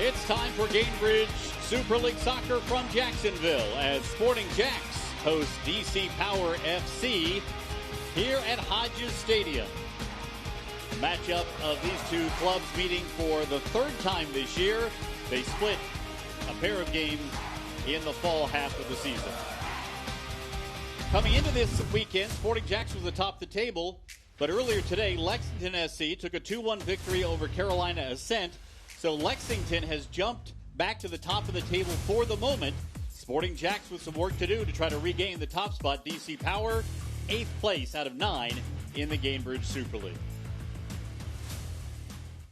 It's time for Gainbridge Super League Soccer from Jacksonville as Sporting JAX hosts DC Power FC here at Hodges Stadium. Matchup of these two clubs meeting for the third time this year. They split a pair of games in the fall half of the season. Coming into this weekend, Sporting JAX was atop the table, but earlier today, Lexington SC took a 2-1 victory over Carolina Ascent. So Lexington has jumped back to the top of the table for the moment. Sporting JAX with some work to do to try to regain the top spot. DC Power, 8th place out of 9 in the Gainbridge Super League.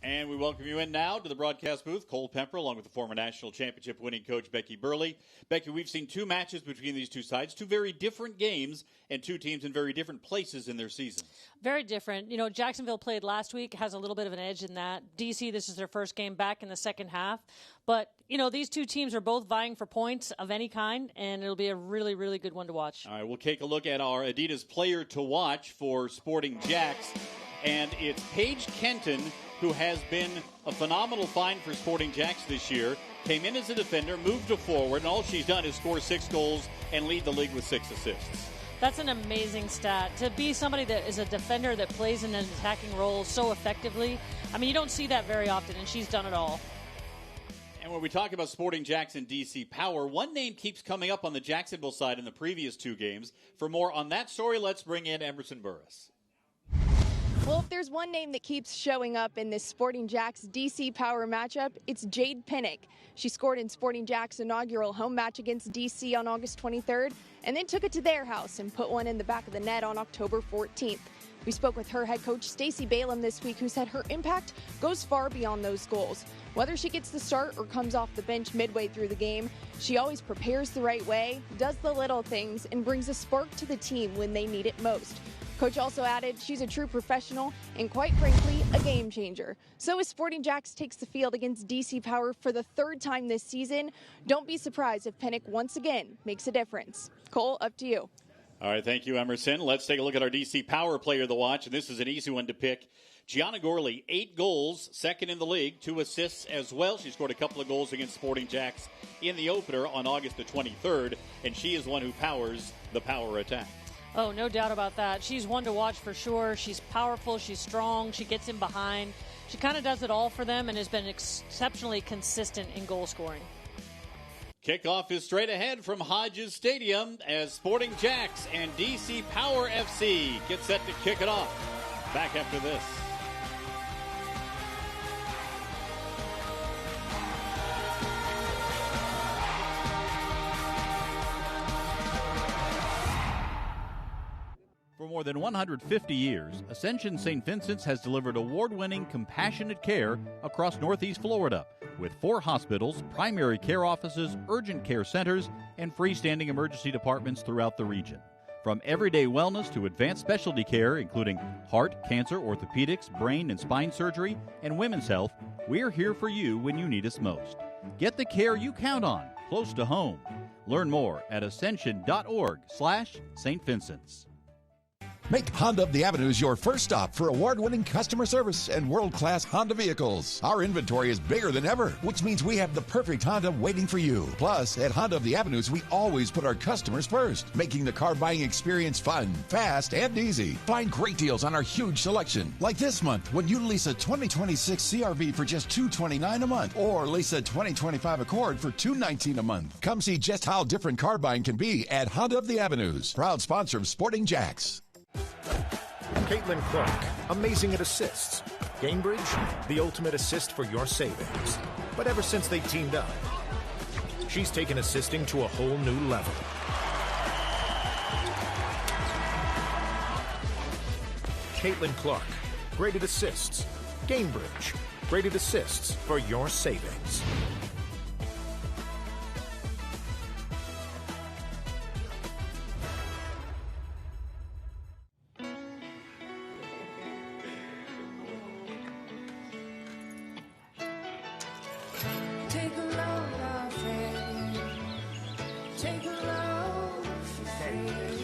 And we welcome you in now to the broadcast booth. Cole Pemper, along with the former national championship winning coach Becky Burley. Becky, we've seen two matches between these two sides, two very different games, and two teams in very different places in their season. Very different. You know, Jacksonville played last week, has a little bit of an edge in that. DC, this is their first game back in the second half. But, you know, these two teams are both vying for points of any kind, and it'll be a really, really good one to watch. All right, we'll take a look at our Adidas player to watch for Sporting JAX, and it's Paige Kenton, who has been a phenomenal find for Sporting JAX this year. Came in as a defender, moved to forward, and all she's done is score 6 goals and lead the league with 6 assists. That's an amazing stat. To be somebody that is a defender that plays in an attacking role so effectively, I mean, you don't see that very often, and she's done it all. And when we talk about Sporting JAX and DC Power, one name keeps coming up on the Jacksonville side in the previous two games. For more on that story, let's bring in Emerson Burris. Well, if there's one name that keeps showing up in this Sporting JAX DC Power matchup, it's Jade Pinnock. She scored in Sporting JAX' inaugural home match against DC on August 23rd, and then took it to their house and put one in the back of the net on October 14th. We spoke with her head coach, Stacey Balaam, this week, who said her impact goes far beyond those goals. Whether she gets the start or comes off the bench midway through the game, she always prepares the right way, does the little things, and brings a spark to the team when they need it most. Coach also added she's a true professional and, quite frankly, a game changer. So as Sporting JAX takes the field against DC Power for the third time this season, don't be surprised if Pinnock once again makes a difference. Cole, up to you. All right, thank you, Emerson. Let's take a look at our DC Power player of the watch, and this is an easy one to pick. Gianna Gorley, 8 goals, second in the league, 2 assists as well. She scored a couple of goals against Sporting JAX in the opener on August the 23rd, and she is one who powers the power attack. Oh, no doubt about that. She's one to watch for sure. She's powerful. She's strong. She gets in behind. She kind of does it all for them and has been exceptionally consistent in goal scoring. Kickoff is straight ahead from Hodges Stadium as Sporting JAX and DC Power FC get set to kick it off. Back after this. For more than 150 years, Ascension St. Vincent's has delivered award-winning compassionate care across Northeast Florida with 4 hospitals, primary care offices, urgent care centers, and freestanding emergency departments throughout the region. From everyday wellness to advanced specialty care, including heart, cancer, orthopedics, brain and spine surgery, and women's health, we're here for you when you need us most. Get the care you count on, close to home. Learn more at ascension.org/St. Vincent's. Make Honda of the Avenues your first stop for award-winning customer service and world-class Honda vehicles. Our inventory is bigger than ever, which means we have the perfect Honda waiting for you. Plus, at Honda of the Avenues, we always put our customers first, making the car buying experience fun, fast, and easy. Find great deals on our huge selection, like this month when you lease a 2026 CRV for just $229 a month, or lease a 2025 Accord for $219 a month. Come see just how different car buying can be at Honda of the Avenues, proud sponsor of Sporting JAX. Caitlin Clark, amazing at assists. Gainbridge, the ultimate assist for your savings. But ever since they teamed up, she's taken assisting to a whole new level. Caitlin Clark, great at assists. Gainbridge, great at assists for your savings.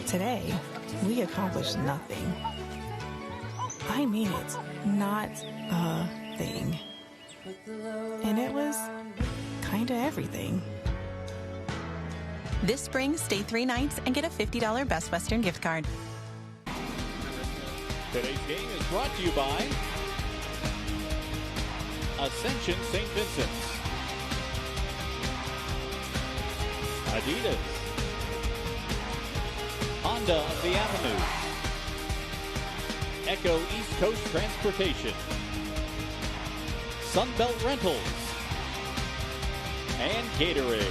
Today, we accomplished nothing. I mean it, not a thing. And it was kind of everything. This spring, stay 3 nights and get a $50 Best Western gift card. Today's game is brought to you by Ascension St. Vincent's, Adidas, Honda of the Avenue, Echo East Coast Transportation, Sunbelt Rentals, and Gatorade.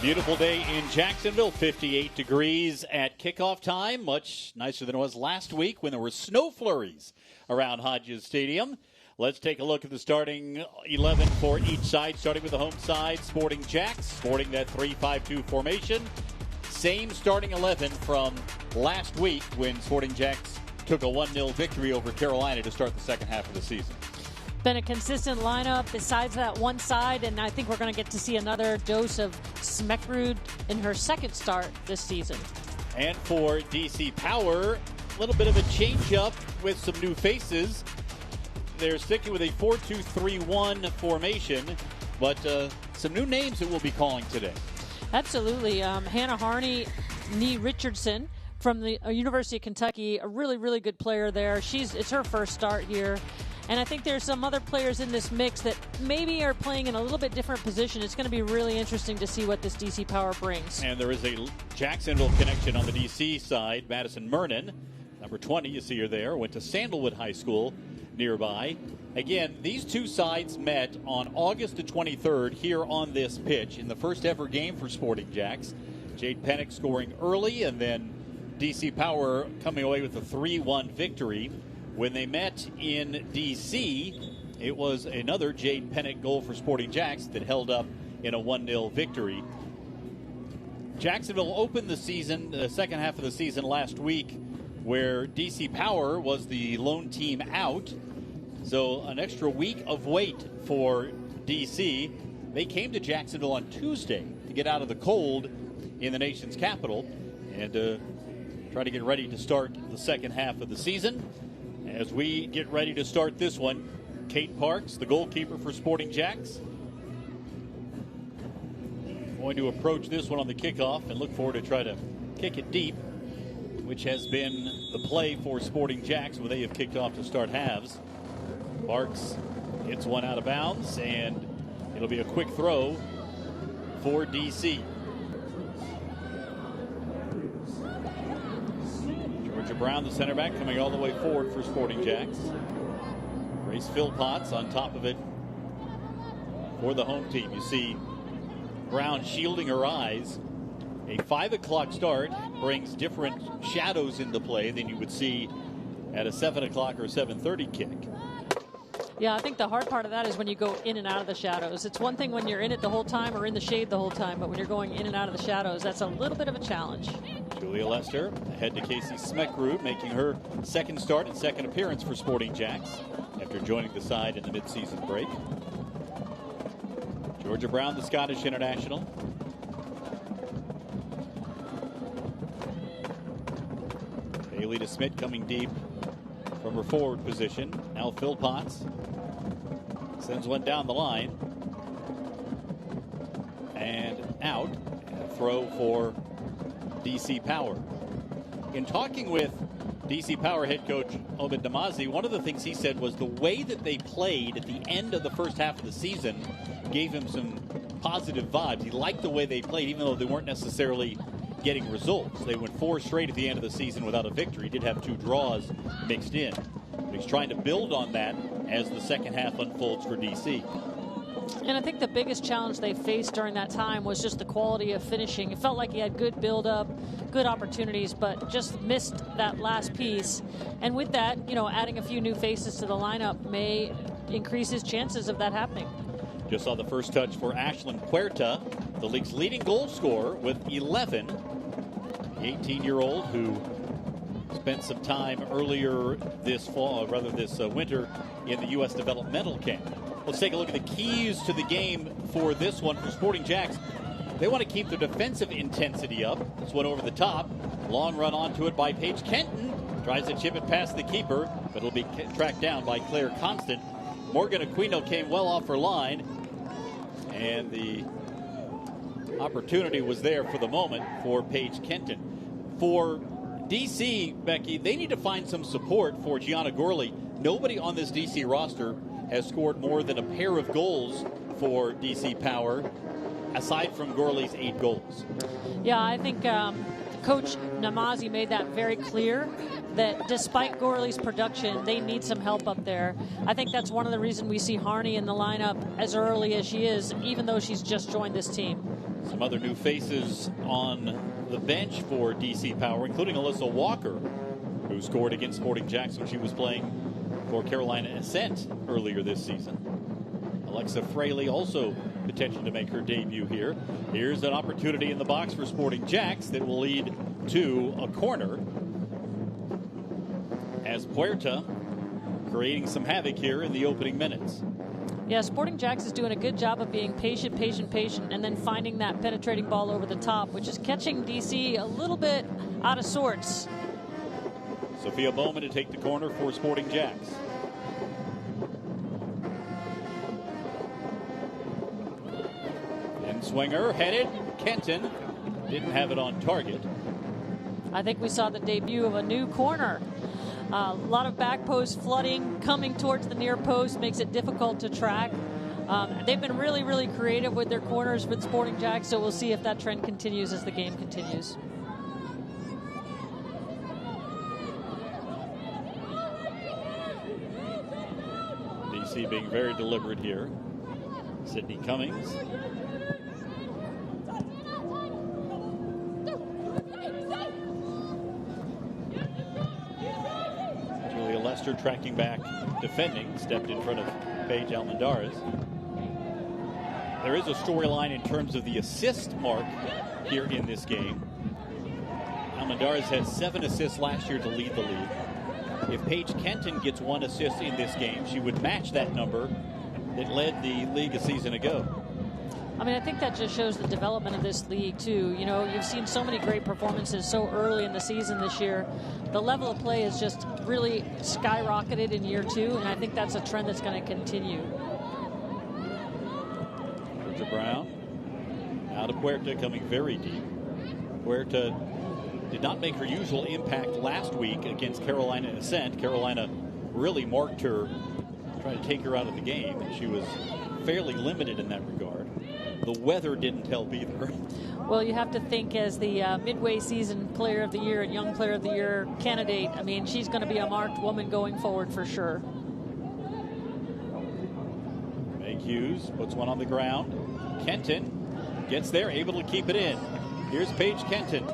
Beautiful day in Jacksonville, 58 degrees at kickoff time. Much nicer than it was last week when there were snow flurries around Hodges Stadium. Let's take a look at the starting 11 for each side, starting with the home side. Sporting JAX, sporting that 3-5-2 formation. Same starting 11 from last week when Sporting JAX took a 1-0 victory over Carolina to start the second half of the season. Been a consistent lineup besides that one side, and I think we're going to get to see another dose of Smekrud in her second start this season. And for DC Power, a little bit of a change-up with some new faces. They're sticking with a 4-2-3-1 formation, but some new names that we'll be calling today. Absolutely. Hannah Harney, Nee Richardson from the University of Kentucky, a really, really good player there. It's her first start here. And I think there's some other players in this mix that maybe are playing in a little bit different position. It's going to be really interesting to see what this DC Power brings. And there is a Jacksonville connection on the DC side. Madison Mernon, number 20, you see her there, went to Sandalwood High School nearby. Again, these two sides met on August the 23rd here on this pitch in the first ever game for Sporting JAX. Jade Pennick scoring early, and then DC Power coming away with a 3-1 victory. When they met in D.C., it was another Jade Pennick goal for Sporting JAX that held up in a 1-0 victory. Jacksonville opened the season, the second half of the season last week, where DC Power was the lone team out. So an extra week of wait for DC. They came to Jacksonville on Tuesday to get out of the cold in the nation's capital and try to get ready to start the second half of the season. As we get ready to start this one, Kate Parks, the goalkeeper for Sporting JAX, going to approach this one on the kickoff and look forward to try to kick it deep, which has been the play for Sporting JAX when they have kicked off to start halves. Parks hits one out of bounds, and it'll be a quick throw for DC. Georgia Brown, the center back, coming all the way forward for Sporting JAX. Grace Philpotts on top of it for the home team. You see Brown shielding her eyes. A 5 o'clock start brings different shadows into play than you would see at a 7 o'clock or 7:30 kick. Yeah, I think the hard part of that is when you go in and out of the shadows. It's one thing when you're in it the whole time or in the shade the whole time, but when you're going in and out of the shadows, that's a little bit of a challenge. Julia Lester ahead to Casey Smekrud, making her second start and second appearance for Sporting JAX after joining the side in the midseason break. Georgia Brown, the Scottish international. Bailey DeSmit coming deep from her forward position. Now Philpotts sends one down the line and out. A throw for DC Power. In talking with DC Power head coach Obed Namazi, one of the things he said was the way that they played at the end of the first half of the season gave him some positive vibes. He liked the way they played, even though they weren't necessarily getting results. They went 4 straight at the end of the season without a victory. He did have 2 draws mixed in. But he's trying to build on that as the second half unfolds for DC. And I think the biggest challenge they faced during that time was just the quality of finishing. It felt like he had good build-up, good opportunities, but just missed that last piece. And with that, adding a few new faces to the lineup may increase his chances of that happening. Just saw the first touch for Ashlyn Puerta, the league's leading goal scorer with 11. The 18-year-old who spent some time earlier this winter in the U.S. developmental camp. Let's take a look at the keys to the game for this one for Sporting JAX. They want to keep their defensive intensity up. This one over the top. Long run onto it by Paige Kenton. Tries to chip it past the keeper. but it'll be tracked down by Claire Constant. Morgan Aquino came well off her line, and the opportunity was there for the moment for Paige Kenton. For DC, Becky, they need to find some support for Gianna Gorley. Nobody on this DC roster has scored more than a pair of goals for DC Power, aside from Gorley's 8 goals. Yeah, I think Coach Namazi made that very clear, that despite Gorley's production, they need some help up there. I think that's one of the reasons we see Harney in the lineup as early as she is, even though she's just joined this team. Some other new faces on the bench for DC Power, including Alyssa Walker, who scored against Sporting JAX when she was playing for Carolina Ascent earlier this season. Alexa Fraley also potential to make her debut here. Here's an opportunity in the box for Sporting JAX that will lead to a corner, as Puerta creating some havoc here in the opening minutes. Yeah, Sporting JAX is doing a good job of being patient, and then finding that penetrating ball over the top, which is catching DC a little bit out of sorts. Sophia Bowman to take the corner for Sporting JAX. And swinger headed. Kenton didn't have it on target. I think we saw the debut of a new corner. A lot of back post flooding coming towards the near post makes it difficult to track. They've been really creative with their corners with Sporting JAX, so we'll see if that trend continues as the game continues. DC being very deliberate here. Sydney Cummings. Lester tracking back, defending, stepped in front of Paige Almendarez. There is a storyline in terms of the assist mark here in this game. Almendarez had 7 assists last year to lead the league. If Paige Kenton gets 1 assist in this game, she would match that number that led the league a season ago. I mean, I think that just shows the development of this league, too. You know, you've seen so many great performances so early in the season this year. The level of play has just really skyrocketed in year 2, and I think that's a trend that's going to continue. Georgia Brown. Now to Puerta, coming very deep. Puerta did not make her usual impact last week against Carolina Ascent. Carolina really marked her, trying to take her out of the game, and she was fairly limited in that regard. The weather didn't help either. Well, you have to think as the midway season player of the year and young player of the year candidate. I mean, she's going to be a marked woman going forward for sure. Meg Hughes puts one on the ground. Kenton gets there, able to keep it in. Here's Paige Kenton.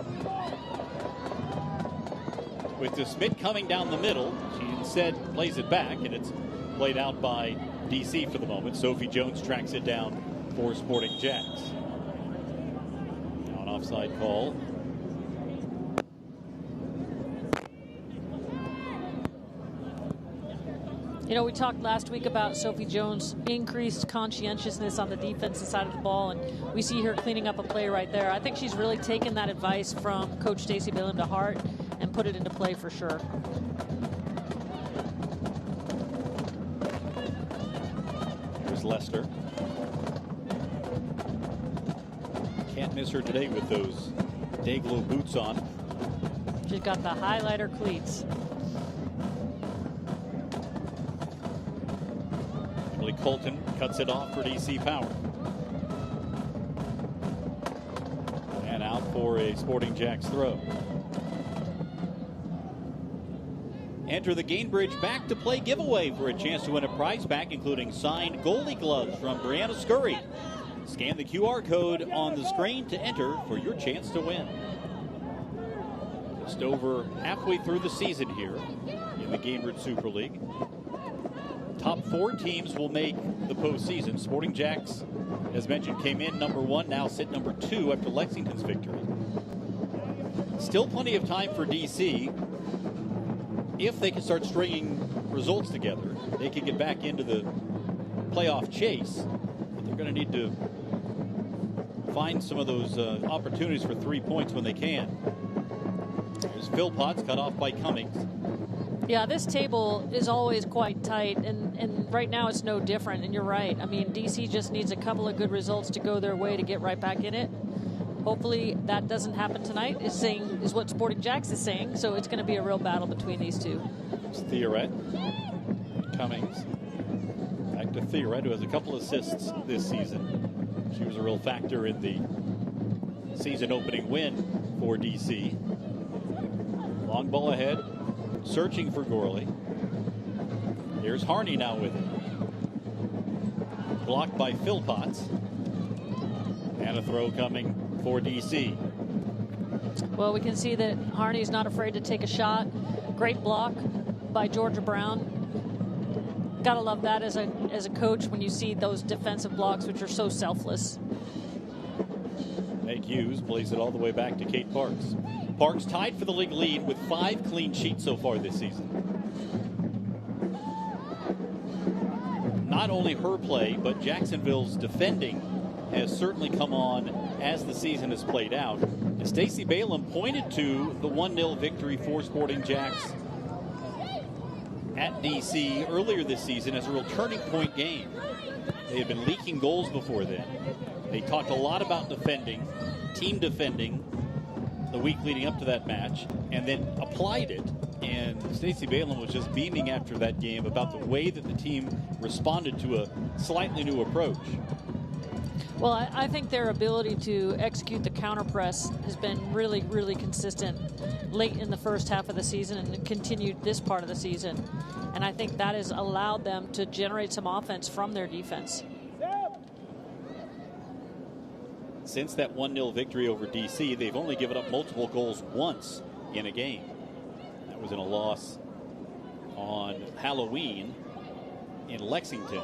With DeSmit coming down the middle, she instead plays it back, and it's played out by DC for the moment. Sophie Jones tracks it down for Sporting JAX. Now an offside call. You know, we talked last week about Sophie Jones' increased conscientiousness on the defensive side of the ball, and we see her cleaning up a play right there. I think she's really taken that advice from Coach Stacey Billum to heart and put it into play for sure. Here's Lester. Can't miss her today with those Dayglow boots on. She's got the highlighter cleats. Emily Colton cuts it off for DC Power. And out for a Sporting JAX throw. Enter the Gainbridge Back to Play giveaway for a chance to win a prize pack, including signed goalie gloves from Brianna Scurry. Scan the QR code on the screen to enter for your chance to win. Just over halfway through the season here in the Gainbridge Super League. Top 4 teams will make the postseason. Sporting JAX, as mentioned, came in number 1, now sit number 2 after Lexington's victory. Still plenty of time for DC. If they can start stringing results together, they can get back into the playoff chase. But they're going to need to find some of those opportunities for 3 points when they can. There's Philpotts cut off by Cummings. Yeah, this table is always quite tight, and right now it's no different, and you're right. I mean, DC just needs a couple of good results to go their way to get right back in it. Hopefully that doesn't happen tonight, is what Sporting JAX is saying, so it's going to be a real battle between these two. It's Theoret. Cummings. Back to Theoret, who has a couple assists this season. She was a real factor in the season-opening win for DC. Long ball ahead. Searching for Gorley. Here's Harney now with it. Blocked by Philpotts. And a throw coming for DC. Well, we can see that Harney's not afraid to take a shot. Great block by Georgia Brown. Gotta love that as a coach when you see those defensive blocks, which are so selfless. Meg Hughes plays it all the way back to Kate Parks. Parks tied for the league lead with 5 clean sheets so far this season. Not only her play, but Jacksonville's defending has certainly come on as the season has played out. And Stacey Balaam pointed to the 1-0 victory for Sporting JAX at DC earlier this season as a real turning point game. They had been leaking goals before then. They talked a lot about defending, team defending, the week leading up to that match, and then applied it. And Stacey Balaam was just beaming after that game about the way that the team responded to a slightly new approach. Well, I think their ability to execute the counter press has been really, really consistent late in the first half of the season and continued this part of the season. And I think that has allowed them to generate some offense from their defense. Since that 1-0 victory over DC, they've only given up multiple goals once in a game. That was in a loss on Halloween in Lexington,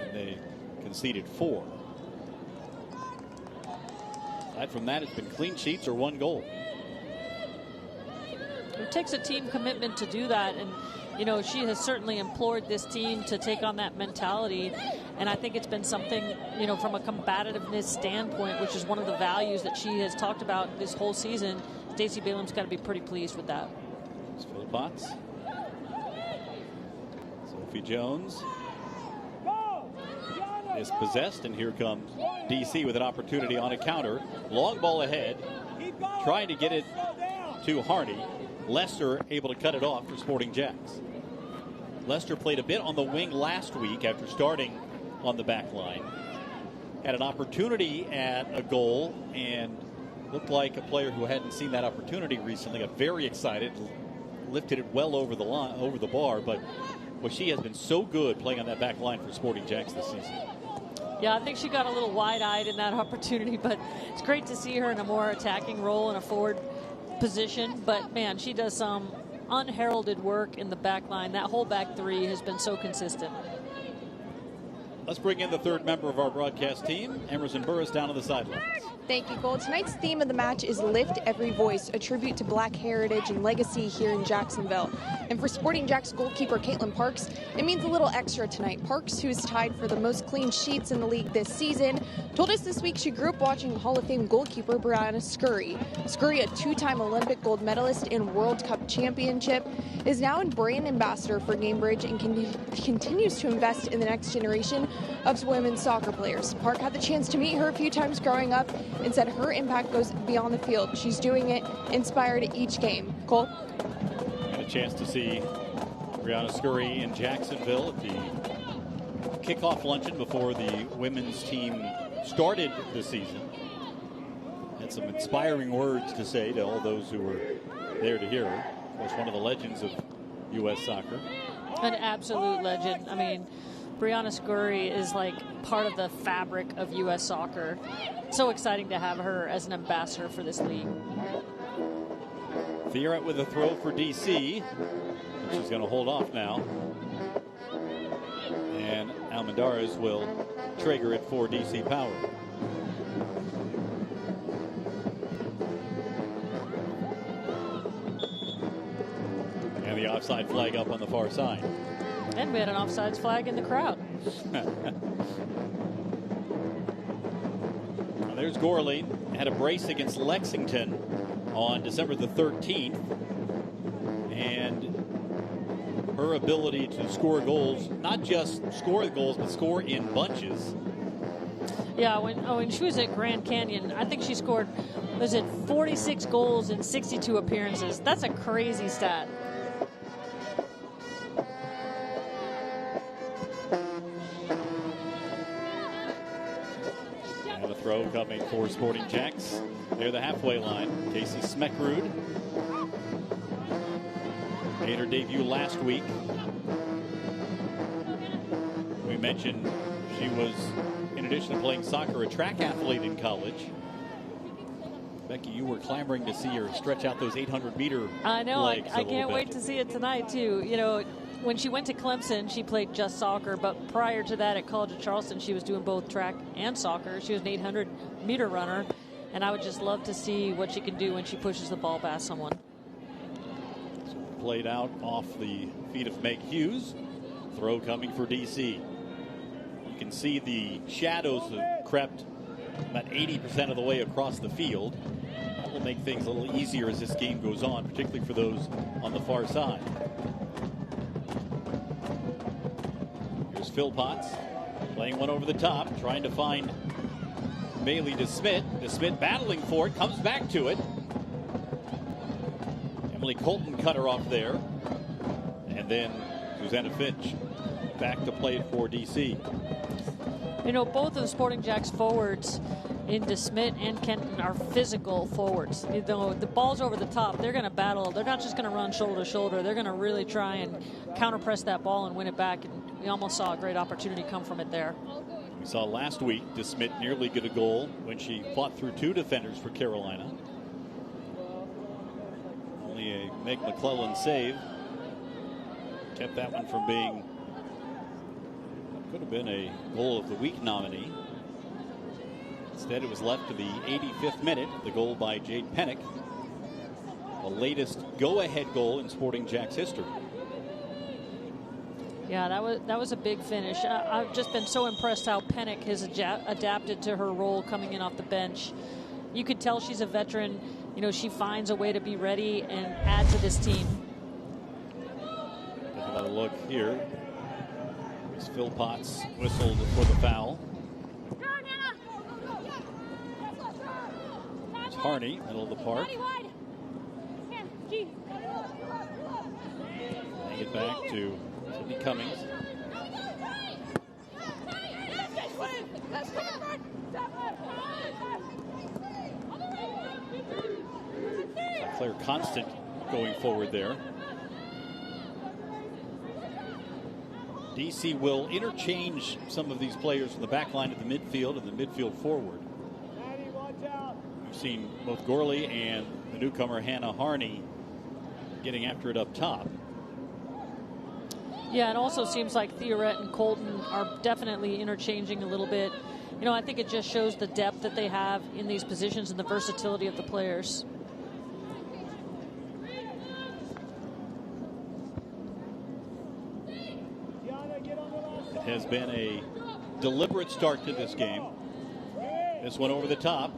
and they conceded 4. Aside from that, it's been clean sheets or 1 goal. It takes a team commitment to do that, and you know, she has certainly implored this team to take on that mentality, and I think it's been something, you know, from a combativeness standpoint, which is one of the values that she has talked about this whole season. Stacey Balaam's got to be pretty pleased with that. Philpotts. Sophie Jones is possessed, and here comes DC with an opportunity on a counter. Long ball ahead, trying to get it to Harney. Lester able to cut it off for Sporting JAX. Lester played a bit on the wing last week after starting on the back line. Had an opportunity at a goal and looked like a player who hadn't seen that opportunity recently. Got very excited, lifted it well over the line, over the bar. But well, she has been so good playing on that back line for Sporting JAX this season. Yeah, I think she got a little wide-eyed in that opportunity, but it's great to see her in a more attacking role in a forward position. But man, she does some unheralded work in the back line. That whole back three has been so consistent. Let's bring in the third member of our broadcast team, Emerson Burris, down on the sidelines. Thank you, Cole. Tonight's theme of the match is Lift Every Voice, a tribute to Black heritage and legacy here in Jacksonville. And for Sporting JAX goalkeeper Caitlin Parks, it means a little extra tonight. Parks, who is tied for the most clean sheets in the league this season, told us this week she grew up watching Hall of Fame goalkeeper Brianna Scurry. Scurry, a 2-time Olympic gold medalist and World Cup championship, is now a brand ambassador for Gainbridge and continues to invest in the next generation of women's soccer players. Park had the chance to meet her a few times growing up and said her impact goes beyond the field. She's doing it inspired each game. Cole? Had a chance to see Brianna Scurry in Jacksonville at the kickoff luncheon before the women's team started the season. Had some inspiring words to say to all those who were there to hear her. Of course, one of the legends of U.S. soccer. An absolute legend. I mean, Brianna Scurry is like part of the fabric of U.S. soccer. So exciting to have her as an ambassador for this league. Theoret with a throw for DC. She's going to hold off now. And Almendarez will trigger it for DC Power. And the offside flag up on the far side. And we had an offsides flag in the crowd. Well, there's Gorley. Had a brace against Lexington on December the 13th. And her ability to score goals, not just score the goals, but score in bunches. Yeah, when she was at Grand Canyon, I think she scored, 46 goals in 62 appearances. That's a crazy stat. And a throw coming for Sporting JAX near the halfway line. Casey Smeckrud made her debut last week. We mentioned she was, in addition to playing soccer, a track athlete in college. Becky, you were clamoring to see her stretch out those 800-meter I know. legs I can't wait to see it tonight, too. You know, when she went to Clemson, she played just soccer. But prior to that, at College of Charleston, she was doing both track and soccer. She was an 800-meter runner. And I would just love to see what she can do when she pushes the ball past someone. So played out off the feet of Meg Hughes. Throw coming for DC. You can see the shadows have crept about 80% of the way across the field. That will make things a little easier as this game goes on, particularly for those on the far side. Here's Phil Potts playing one over the top, trying to find Bailey DeSmit. DeSmit battling for it, comes back to it. Emily Colton cut her off there. And then Susanna Finch back to play it for DC. You know, both of the Sporting JAX forwards in DeSmit and Kenton are physical forwards. You know, the ball's over the top. They're going to battle. They're not just going to run shoulder to shoulder. They're going to really try and counter-press that ball and win it back. And we almost saw a great opportunity come from it there. We saw last week DeSmit nearly get a goal when she fought through two defenders for Carolina. Only a Meg McClellan save kept that one from being, could have been a goal of the week nominee. Instead, it was left to the 85th minute. The goal by Jade Pennick, the latest go-ahead goal in Sporting JAX history. Yeah, that was a big finish. I've just been so impressed how Pennick has adapted to her role coming in off the bench. You could tell she's a veteran. You know, she finds a way to be ready and add to this team. Take another look here. As Phil Potts whistled for the foul. It's Harney, middle of the park. Laying it back to Sydney Cummings. Claire Constant going forward there. DC will interchange some of these players from the back line at the midfield and the midfield forward. We've seen both Gorley and the newcomer Hannah Harney getting after it up top. Yeah, it also seems like Theorette and Colton are definitely interchanging a little bit. You know, I think it just shows the depth that they have in these positions and the versatility of the players. It has been a deliberate start to this game. This one over the top.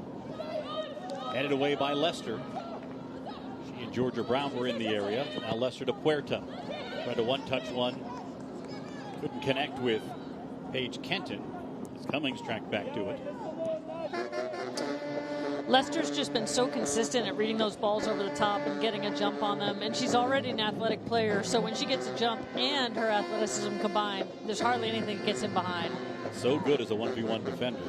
Headed away by Lester. She and Georgia Brown were in the area. Now Lester to Puerta. Tried to one-touch one. Couldn't connect with Paige Kenton. As Cummings tracked back to it. Lester's just been so consistent at reading those balls over the top and getting a jump on them. And she's already an athletic player, so when she gets a jump and her athleticism combined, there's hardly anything that gets in behind. So good as a 1v1 defender.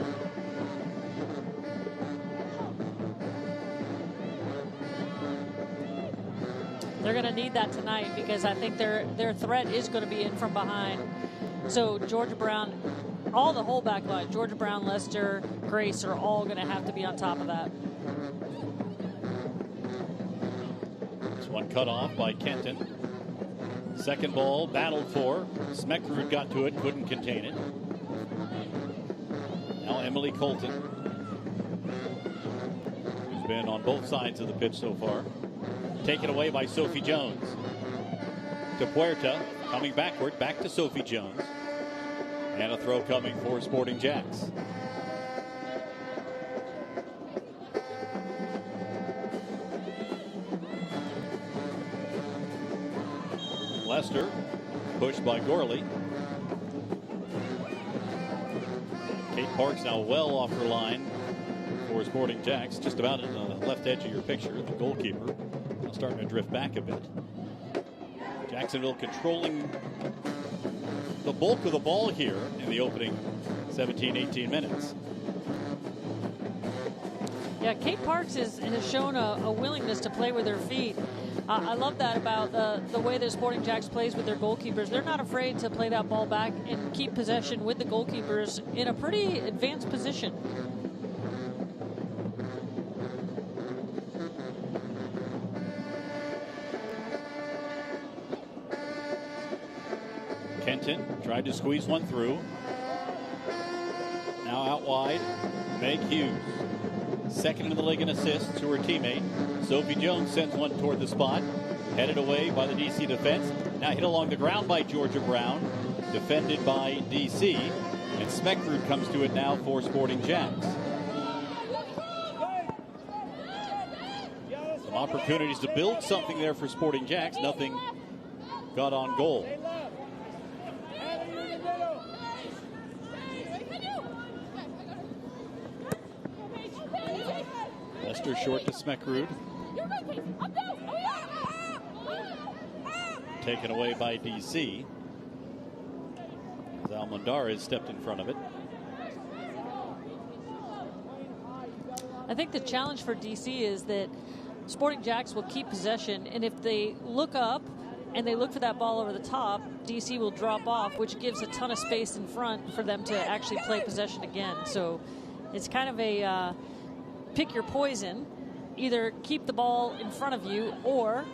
They're going to need that tonight because I think their threat is going to be in from behind. So Georgia Brown, all the whole back line, Georgia Brown, Lester, Grace are all going to have to be on top of that. This one cut off by Kenton. Second ball battled for. Smeckrud got to it, couldn't contain it. Now Emily Colton, who's been on both sides of the pitch so far. Taken away by Sophie Jones. To Puerta, coming backward, back to Sophie Jones. And a throw coming for Sporting JAX. Lester pushed by Gorley. Kate Parks now well off her line for Sporting JAX, just about in the left edge of your picture. The goalkeeper starting to drift back a bit. Jacksonville controlling the bulk of the ball here in the opening 17-18 minutes. Yeah, Kate Parks has shown a willingness to play with her feet. I love that about the way that Sporting JAX plays with their goalkeepers. They're not afraid to play that ball back and keep possession with the goalkeepers in a pretty advanced position. Kenton tried to squeeze one through. Now out wide, Meg Hughes. Second in the league in assists to her teammate. Sophie Jones sends one toward the spot. Headed away by the DC defense. Now hit along the ground by Georgia Brown. Defended by DC. And Smeckrud comes to it now for Sporting JAX. Some opportunities to build something there for Sporting JAX. Nothing got on goal. Lester short to Smeckrud. Taken away by DC. As Almendarez stepped in front of it. I think the challenge for DC is that Sporting JAX will keep possession, and if they look up and they look for that ball over the top, DC will drop off, which gives a ton of space in front for them to actually play possession again. So it's kind of a pick your poison. Either keep the ball in front of you or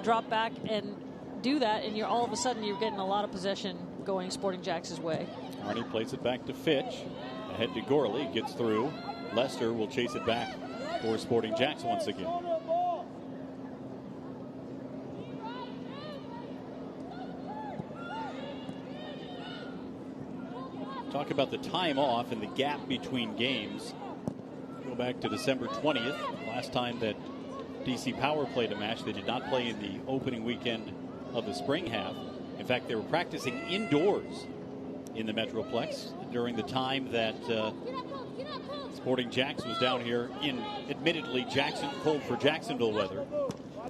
drop back and do that, and all of a sudden you're getting a lot of possession going Sporting JAX's way. Arnie plays it back to Fitch. Ahead to Gorley. Gets through. Lester will chase it back for Sporting JAX once again. Talk about the time off and the gap between games. Go back to December 20th, last time that DC Power played a match. They did not play in the opening weekend of the spring half. In fact, they were practicing indoors in the Metroplex during the time that Sporting JAX was down here in admittedly cold for Jacksonville weather.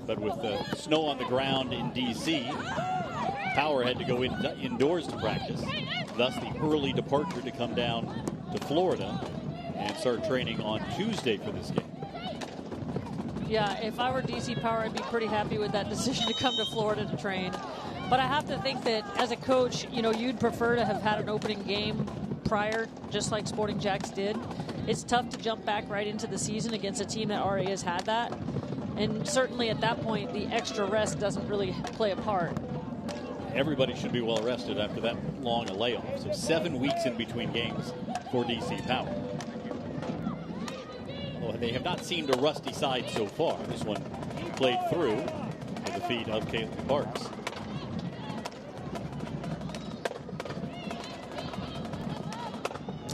But with the snow on the ground in DC, Power had to go indoors to practice. Thus the early departure to come down to Florida and start training on Tuesday for this game. Yeah, if I were DC Power, I'd be pretty happy with that decision to come to Florida to train. But I have to think that as a coach, you'd prefer to have had an opening game prior, just like Sporting JAX did. It's tough to jump back right into the season against a team that already has had that. And certainly at that point, the extra rest doesn't really play a part. Everybody should be well rested after that long a layoff. So 7 weeks in between games for DC Power. Well, they have not seemed a rusty side so far. This one played through at the feet of Caitlin Parks.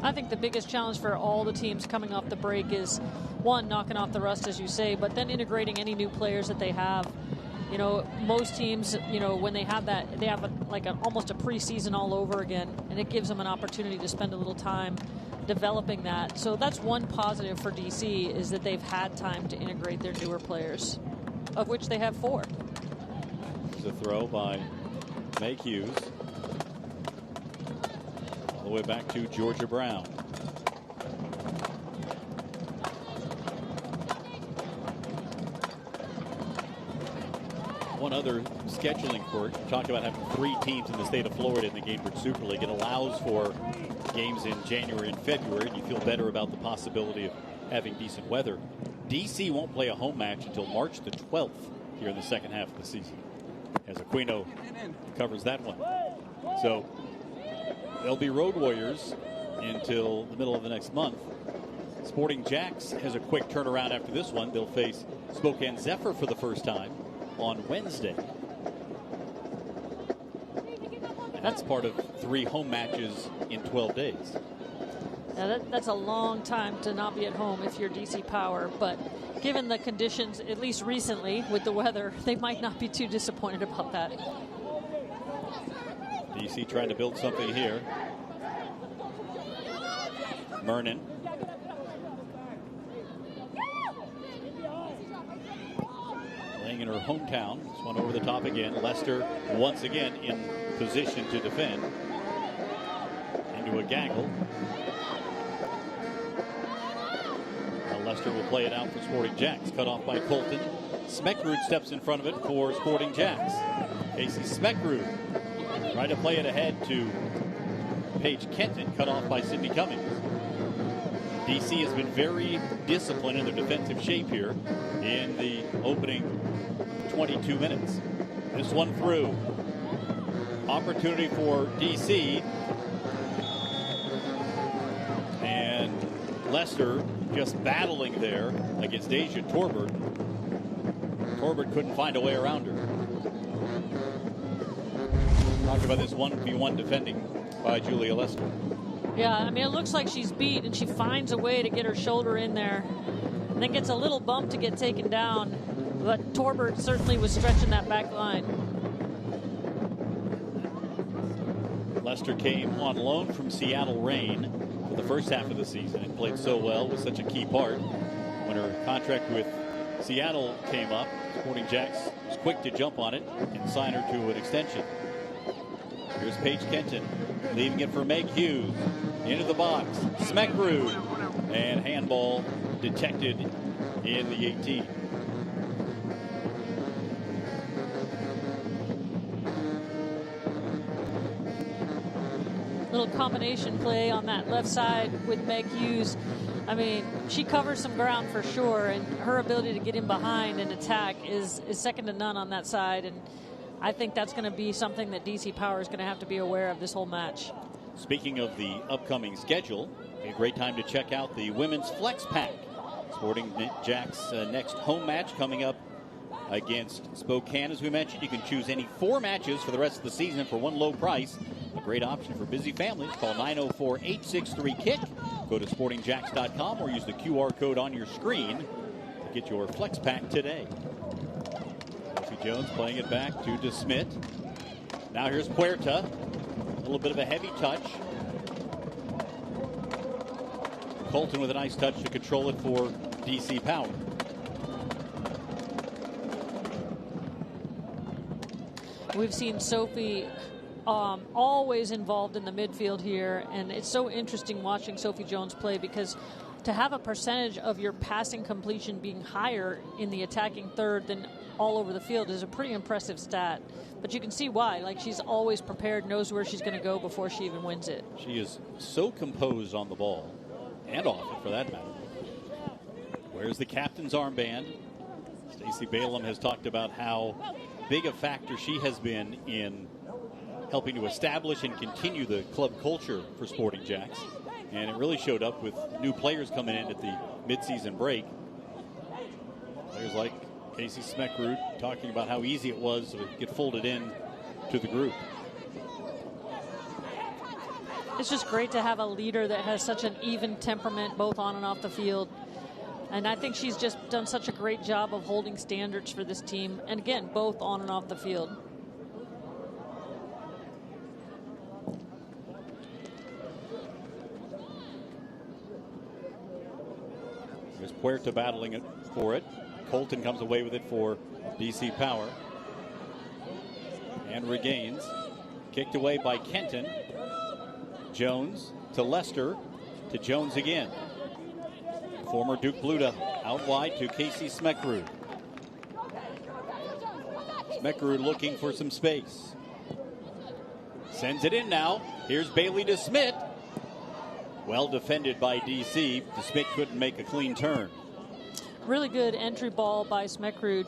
I think the biggest challenge for all the teams coming off the break is, one, knocking off the rust, as you say, but then integrating any new players that they have. Most teams, when they have that, they have almost a preseason all over again, and it gives them an opportunity to spend a little time developing that. So that's one positive for DC, is that they've had time to integrate their newer players, of which they have 4. There's a throw by Meg Hughes. All the way back to Georgia Brown. One other scheduling quirk. Talked about having 3 teams in the state of Florida in the Gainbridge Super League. It allows for games in January and February, and you feel better about the possibility of having decent weather. DC won't play a home match until March the 12th here in the second half of the season, as Aquino covers that one. So they'll be road warriors until the middle of the next month. Sporting JAX has a quick turnaround after this one. They'll face Spokane Zephyr for the first time on Wednesday. And that's part of 3 home matches in 12 days. Now that's a long time to not be at home if you're DC Power, but given the conditions, at least recently with the weather, they might not be too disappointed about that. DC trying to build something here. Murnan. Playing in her hometown. This one over the top again. Lester once again in position to defend. Into a gaggle. Now Lester will play it out for Sporting Jacks. Cut off by Colton. Smeckrud steps in front of it for Sporting Jacks. Casey Smeckrud trying to play it ahead to Paige Kenton. Cut off by Sydney Cummings. DC has been very disciplined in their defensive shape here in the opening 22 minutes. This one through. Opportunity for DC. And Lester just battling there against Asia Torbert. Torbert couldn't find a way around her. Talk about this 1v1 defending by Julia Lester. Yeah, I mean, it looks like she's beat, and she finds a way to get her shoulder in there. And then gets a little bump to get taken down. But Torbert certainly was stretching that back line. Lester came on loan from Seattle Reign for the first half of the season and played so well, was such a key part. When her contract with Seattle came up, Sporting Jacks was quick to jump on it and sign her to an extension. Here's Paige Kenton, leaving it for Meg Hughes. Into the box, Smeckrud, and handball detected in the 18. Little combination play on that left side with Meg Hughes. I mean, she covers some ground for sure, and her ability to get in behind and attack is second to none on that side. And I think that's going to be something that DC Power is going to have to be aware of this whole match. Speaking of the upcoming schedule, a great time to check out the Women's Flex Pack. Sporting Jacks' next home match coming up against Spokane. As we mentioned, you can choose any 4 matches for the rest of the season for one low price. A great option for busy families. Call 904-863-KICK. Go to sportingjacks.com or use the QR code on your screen to get your Flex Pack today. Jones playing it back to DeSmit. Now here's Puerta. A little bit of a heavy touch. Colton with a nice touch to control it for DC Power. We've seen Sophie always involved in the midfield here, and it's so interesting watching Sophie Jones play because to have a percentage of your passing completion being higher in the attacking third than all over the field is a pretty impressive stat. But you can see why. Like, she's always prepared, knows where she's going to go before she even wins it. She is so composed on the ball and off it for that matter. Where's the captain's armband? Stacey Balaam has talked about how big a factor she has been in helping to establish and continue the club culture for Sporting Jacks. And it really showed up with new players coming in at the midseason break. Players like Casey Smeckrud talking about how easy it was to get folded in to the group. It's just great to have a leader that has such an even temperament both on and off the field. And I think she's just done such a great job of holding standards for this team. And again, both on and off the field. There's Puerta battling it for it. Colton comes away with it for DC Power. And regains. Kicked away by Kenton. Jones to Lester. To Jones again. Former Duke Bluta out wide to Casey Smeckrud. Smeckrud looking for some space. Sends it in now. Here's Bailey DeSmit. Well defended by DC. DeSmit couldn't make a clean turn. Really good entry ball by Smeckrud.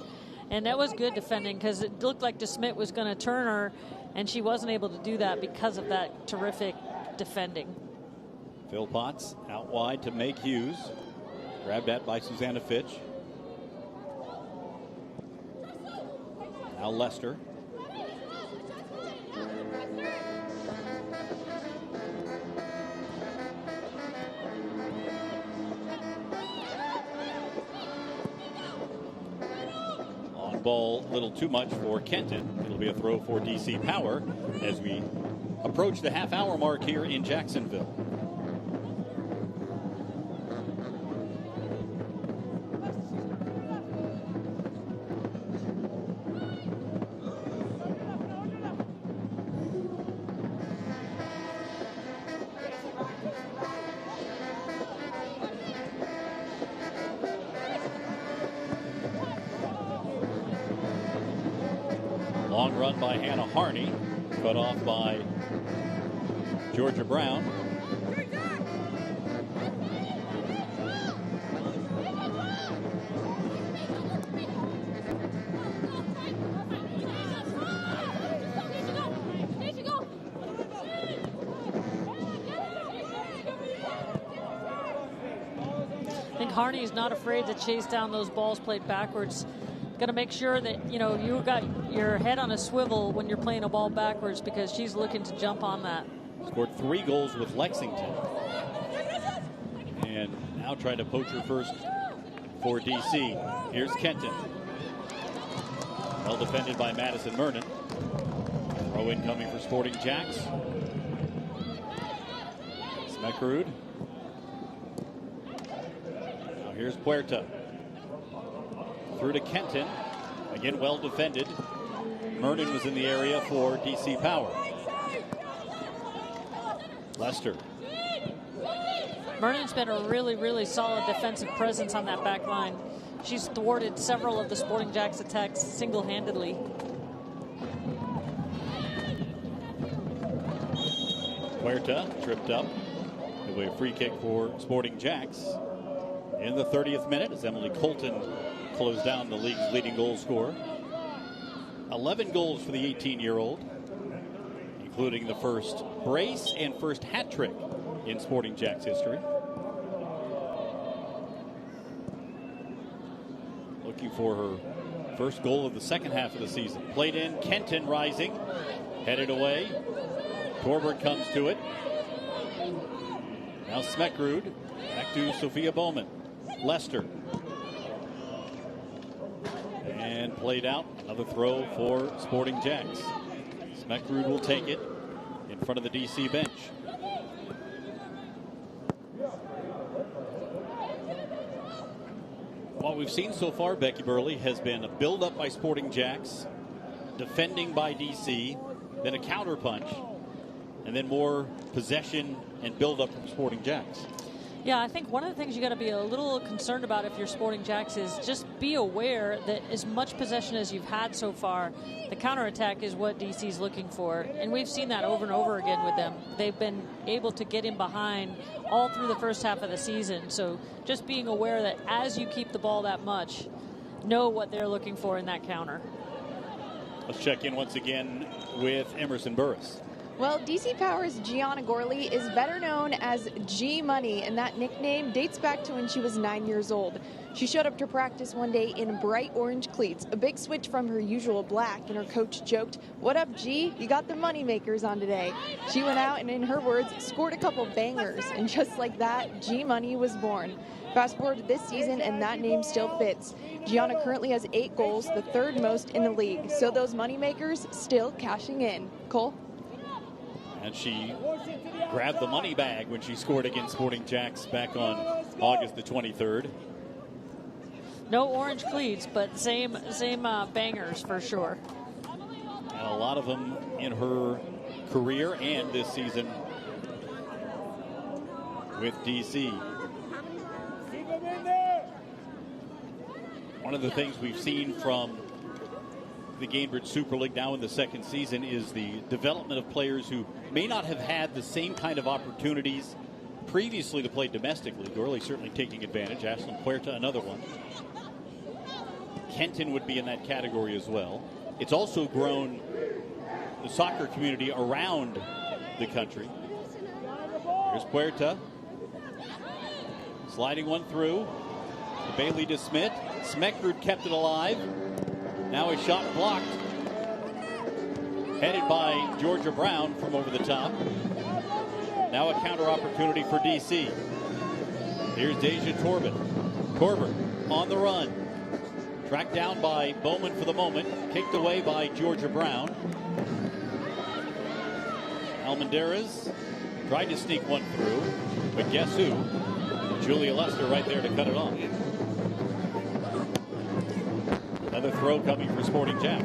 And that was good defending because it looked like DeSmit was going to turn her, and she wasn't able to do that because of that terrific defending. Phil Potts out wide to Meg Hughes. Grabbed at by Susanna Fitch. Now Lester. On ball a little too much for Kenton. It'll be a throw for DC Power as we approach the half-hour mark here in Jacksonville. Long run by Hannah Harney, cut off by Georgia Brown. I think Harney's not afraid to chase down those balls played backwards. Got to make sure that, you know, you got your head on a swivel when you're playing a ball backwards, because she's looking to jump on that. Scored 3 goals with Lexington. And now trying to poach her first for DC. Here's Kenton. Well defended by Madison Mernon. Throw in coming for Sporting JAX. Smeckerud. Now here's Puerta. Through to Kenton. Again, well defended. Mernon was in the area for DC Power. Lester. Mernon's been a really, really solid defensive presence on that back line. She's thwarted several of the Sporting JAX attacks single-handedly. Puerta tripped up. It'll be a free kick for Sporting JAX. In the 30th minute, as Emily Colton closed down the league's leading goal scorer. 11 goals for the 18-year-old, including the first brace and first hat trick in Sporting JAX history. Looking for her first goal of the second half of the season. Played in, Kenton rising, headed away. Torbert comes to it. Now Smeckerud, back to Sophia Bowman. Lester. And played out. Another throw for Sporting JAX. Smeckerud will take it in front of the DC bench. What we've seen so far, Becky Burley, has been a build-up by Sporting JAX, defending by DC, then a counter-punch, and then more possession and build-up from Sporting JAX. Yeah, I think one of the things you got to be a little concerned about if you're Sporting JAX is just be aware that as much possession as you've had so far, the counterattack is what DC's looking for. And we've seen that over and over again with them. They've been able to get in behind all through the first half of the season. So just being aware that as you keep the ball that much, know what they're looking for in that counter. Let's check in once again with Emerson Burris. Well, DC Power's Gianna Gorley is better known as G Money, and that nickname dates back to when she was 9 years old. She showed up to practice one day in bright orange cleats, a big switch from her usual black, and her coach joked, "What up, G? You got the money makers on today." She went out and, in her words, scored a couple bangers, and just like that, G Money was born. Fast forward to this season, and that name still fits. Gianna currently has 8 goals, the third most in the league, so those money makers still cashing in. Cole? And she grabbed the money bag when she scored against Sporting JAX back on August the 23rd. No orange cleats, but same bangers for sure. And a lot of them in her career and this season with DC. One of the things we've seen from the Gainbridge Super League now in the second season is the development of players who may not have had the same kind of opportunities previously to play domestically. Gorley certainly taking advantage. Ashlyn Puerta, another one. Kenton would be in that category as well. It's also grown the soccer community around the country. Here's Puerta. Sliding one through. Bailey to Smith. Smeckerud kept it alive. Now a shot blocked. Headed by Georgia Brown from over the top. Now a counter opportunity for DC. Here's Deja Torbert. Torbert on the run. Tracked down by Bowman for the moment. Kicked away by Georgia Brown. Almendarez tried to sneak one through, but guess who? Julia Lester right there to cut it off. Another throw coming for Sporting JAX.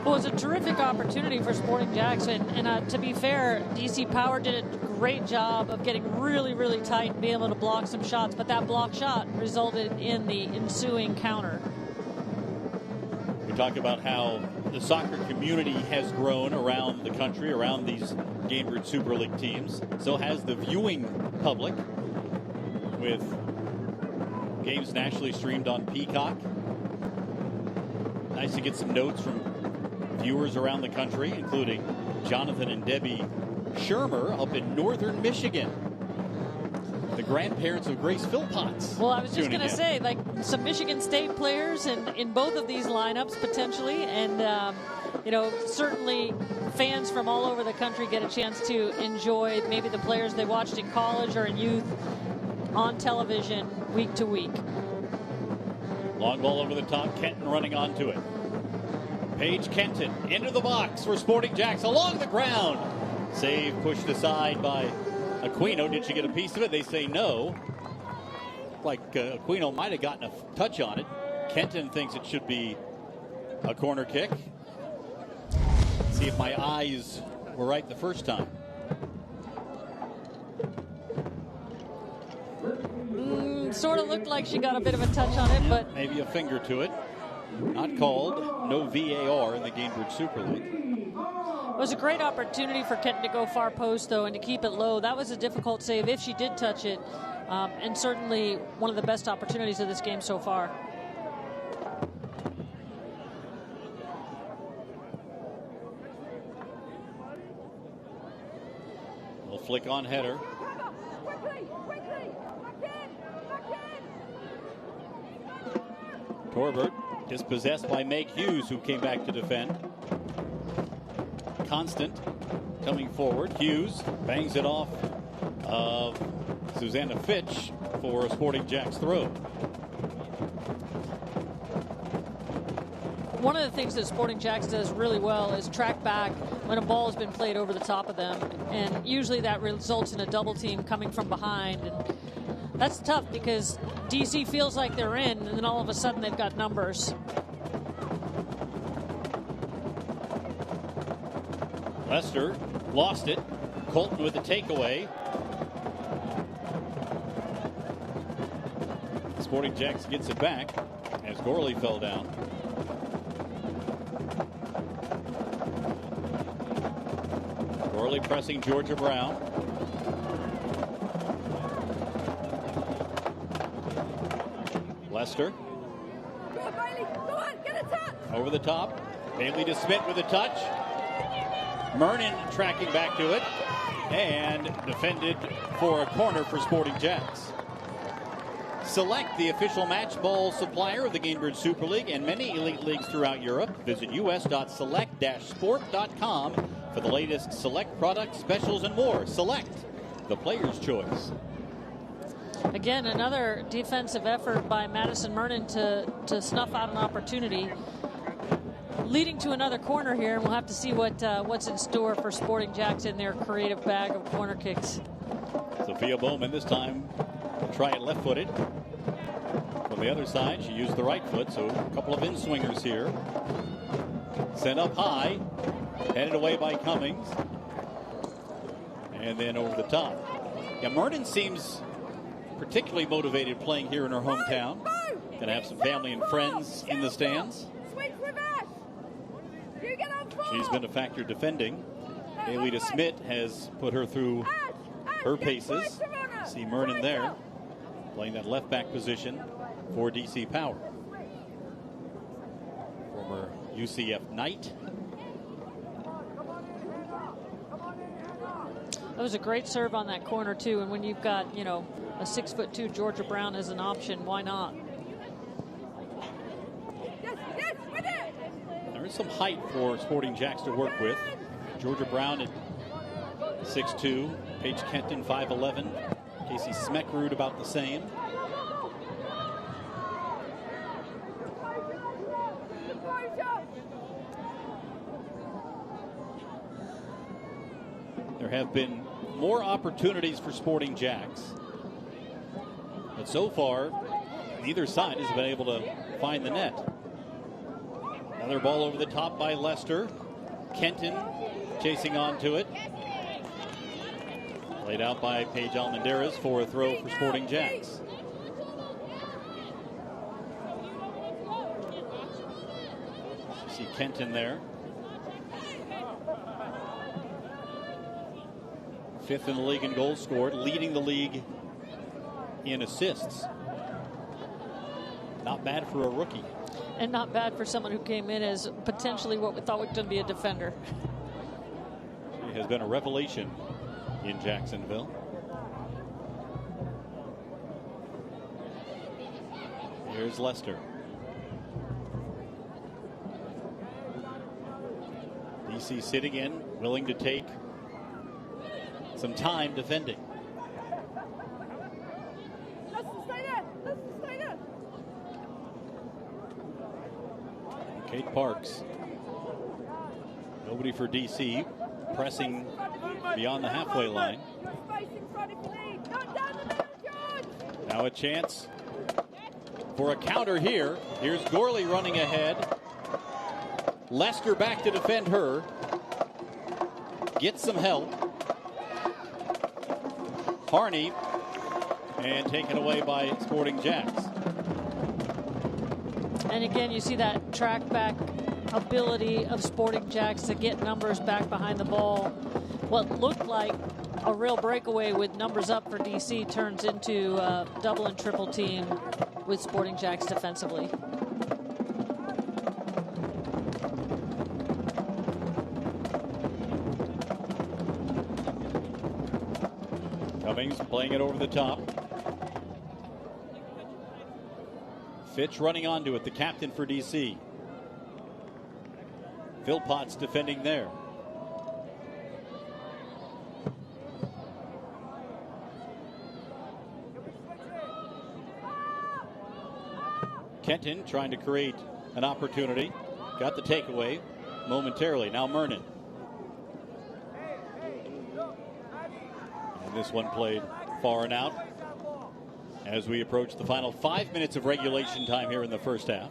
Well, it was a terrific opportunity for Sporting JAX, and to be fair, DC Power did a great job of getting really, really tight and being able to block some shots, but that block shot resulted in the ensuing counter. We talk about how the soccer community has grown around the country, around these Gainbridge Super League teams. So has the viewing public, with games nationally streamed on Peacock. Nice to get some notes from viewers around the country, including Jonathan and Debbie Shermer up in northern Michigan. The grandparents of Grace Philpotts. Well, I was just going to say, like, some Michigan State players in both of these lineups potentially, and certainly fans from all over the country get a chance to enjoy maybe the players they watched in college or in youth on television week to week. Long ball over the top, Kenton running onto it. Paige Kenton into the box for Sporting JAX along the ground. Save pushed aside by Aquino. Did she get a piece of it? They say no. Like Aquino might have gotten a touch on it. Kenton thinks it should be a corner kick. See if my eyes were right the first time. Sort of looked like she got a bit of a touch on it, but maybe a finger to it. Not called. No VAR in the Gainbridge Super League. It was a great opportunity for Kenton to go far post, though, and to keep it low. That was a difficult save if she did touch it, and certainly one of the best opportunities of this game so far. Little flick on header. Torbert dispossessed by Meg Hughes, who came back to defend. Constant coming forward. Hughes bangs it off of Susanna Fitch for a Sporting JAX throw. One of the things that Sporting JAX does really well is track back when a ball has been played over the top of them, and usually that results in a double team coming from behind, and that's tough because DC feels like they're in, and then all of a sudden they've got numbers. Lester lost it. Colton with the takeaway. Sporting JAX gets it back as Gorley fell down. Gorley pressing Georgia Brown. Lester. Go on, Bailey. Go on, get a touch. Over the top. Bailey to Smith with a touch. Mernon tracking back to it. And defended for a corner for Sporting JAX. Select, the official match ball supplier of the Gainbridge Super League and many elite leagues throughout Europe. Visit us.select-sport.com for the latest Select products, specials, and more. Select, the player's choice. Again, another defensive effort by Madison Mernon to snuff out an opportunity, leading to another corner here, and we'll have to see what's in store for Sporting JAX in their creative bag of corner kicks. Sophia Bowman this time will try it left-footed. From the other side, she used the right foot, so a couple of in-swingers here. Sent up high, headed away by Cummings, and then over the top. Yeah, Mernon seems particularly motivated playing here in her hometown. Going to have some family and friends in the stands. She's been a factor defending. Bailey Smith has put her through her paces. See Mernon there, playing that left back position for DC Power. Former UCF Knight. That was a great serve on that corner too, and when you've got, a 6'2" Georgia Brown as an option, why not? There is some height for Sporting JAX to work with. Georgia Brown at 6'2", Paige Kenton 5'11", Casey Smeckrud about the same. have been more opportunities for Sporting JAX. But so far, neither side has been able to find the net. Another ball over the top by Leicester. Kenton chasing onto it. Laid out by Paige Almendarez for a throw for Sporting JAX. See Kenton there. 5th in the league in goals scored, leading the league in assists. Not bad for a rookie. And not bad for someone who came in as potentially what we thought was going to be a defender. He has been a revelation in Jacksonville. Here's Leicester. DC sitting in, willing to take some time defending. Kate Parks. Nobody for DC. Pressing beyond the halfway line. Now a chance for a counter here. Here's Gorley running ahead. Leicester back to defend her. Gets some help. Harney, and taken away by Sporting JAX. And again, you see that track back ability of Sporting JAX to get numbers back behind the ball. What looked like a real breakaway with numbers up for DC turns into a double and triple team with Sporting JAX defensively. Cummings playing it over the top. Fitch running onto it, the captain for DC. Philpott's defending there. Kenton trying to create an opportunity. Got the takeaway momentarily. Now Mernon. And this one played far and out as we approach the final 5 minutes of regulation time here in the first half.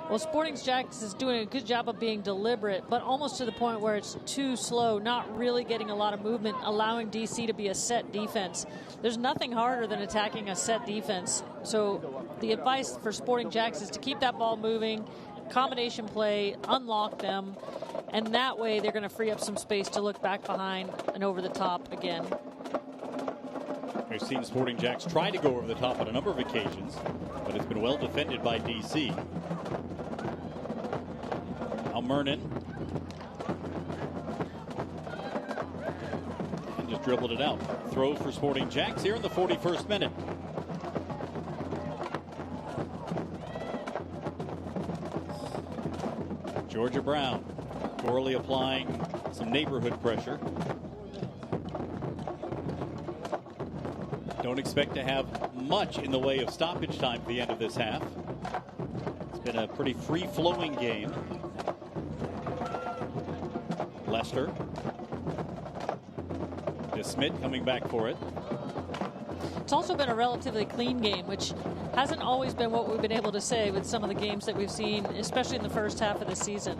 Well, Sporting JAX is doing a good job of being deliberate, but almost to the point where it's too slow, not really getting a lot of movement, allowing DC to be a set defense. There's nothing harder than attacking a set defense. So the advice for Sporting JAX is to keep that ball moving, combination play, unlock them, and that way they're going to free up some space to look back behind and over the top again. We've seen Sporting JAX try to go over the top on a number of occasions, but it's been well defended by DC. Now Mernon. And just dribbled it out. Throw for Sporting JAX here in the 41st minute. Georgia Brown. Gorley applying some neighborhood pressure. Don't expect to have much in the way of stoppage time at the end of this half. It's been a pretty free-flowing game. Leicester. DeSmit coming back for it. It's also been a relatively clean game, which hasn't always been what we've been able to say with some of the games that we've seen, especially in the first half of the season.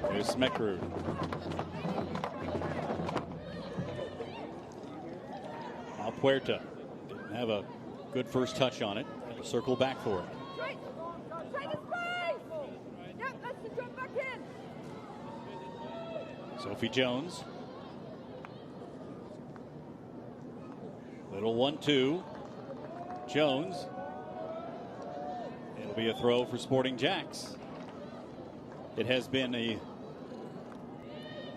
There's Smeckrud. Now Puerta didn't have a good first touch on it. Got to circle back for it. Sophie Jones. Little 1-2. Jones. It'll be a throw for Sporting JAX. It has been a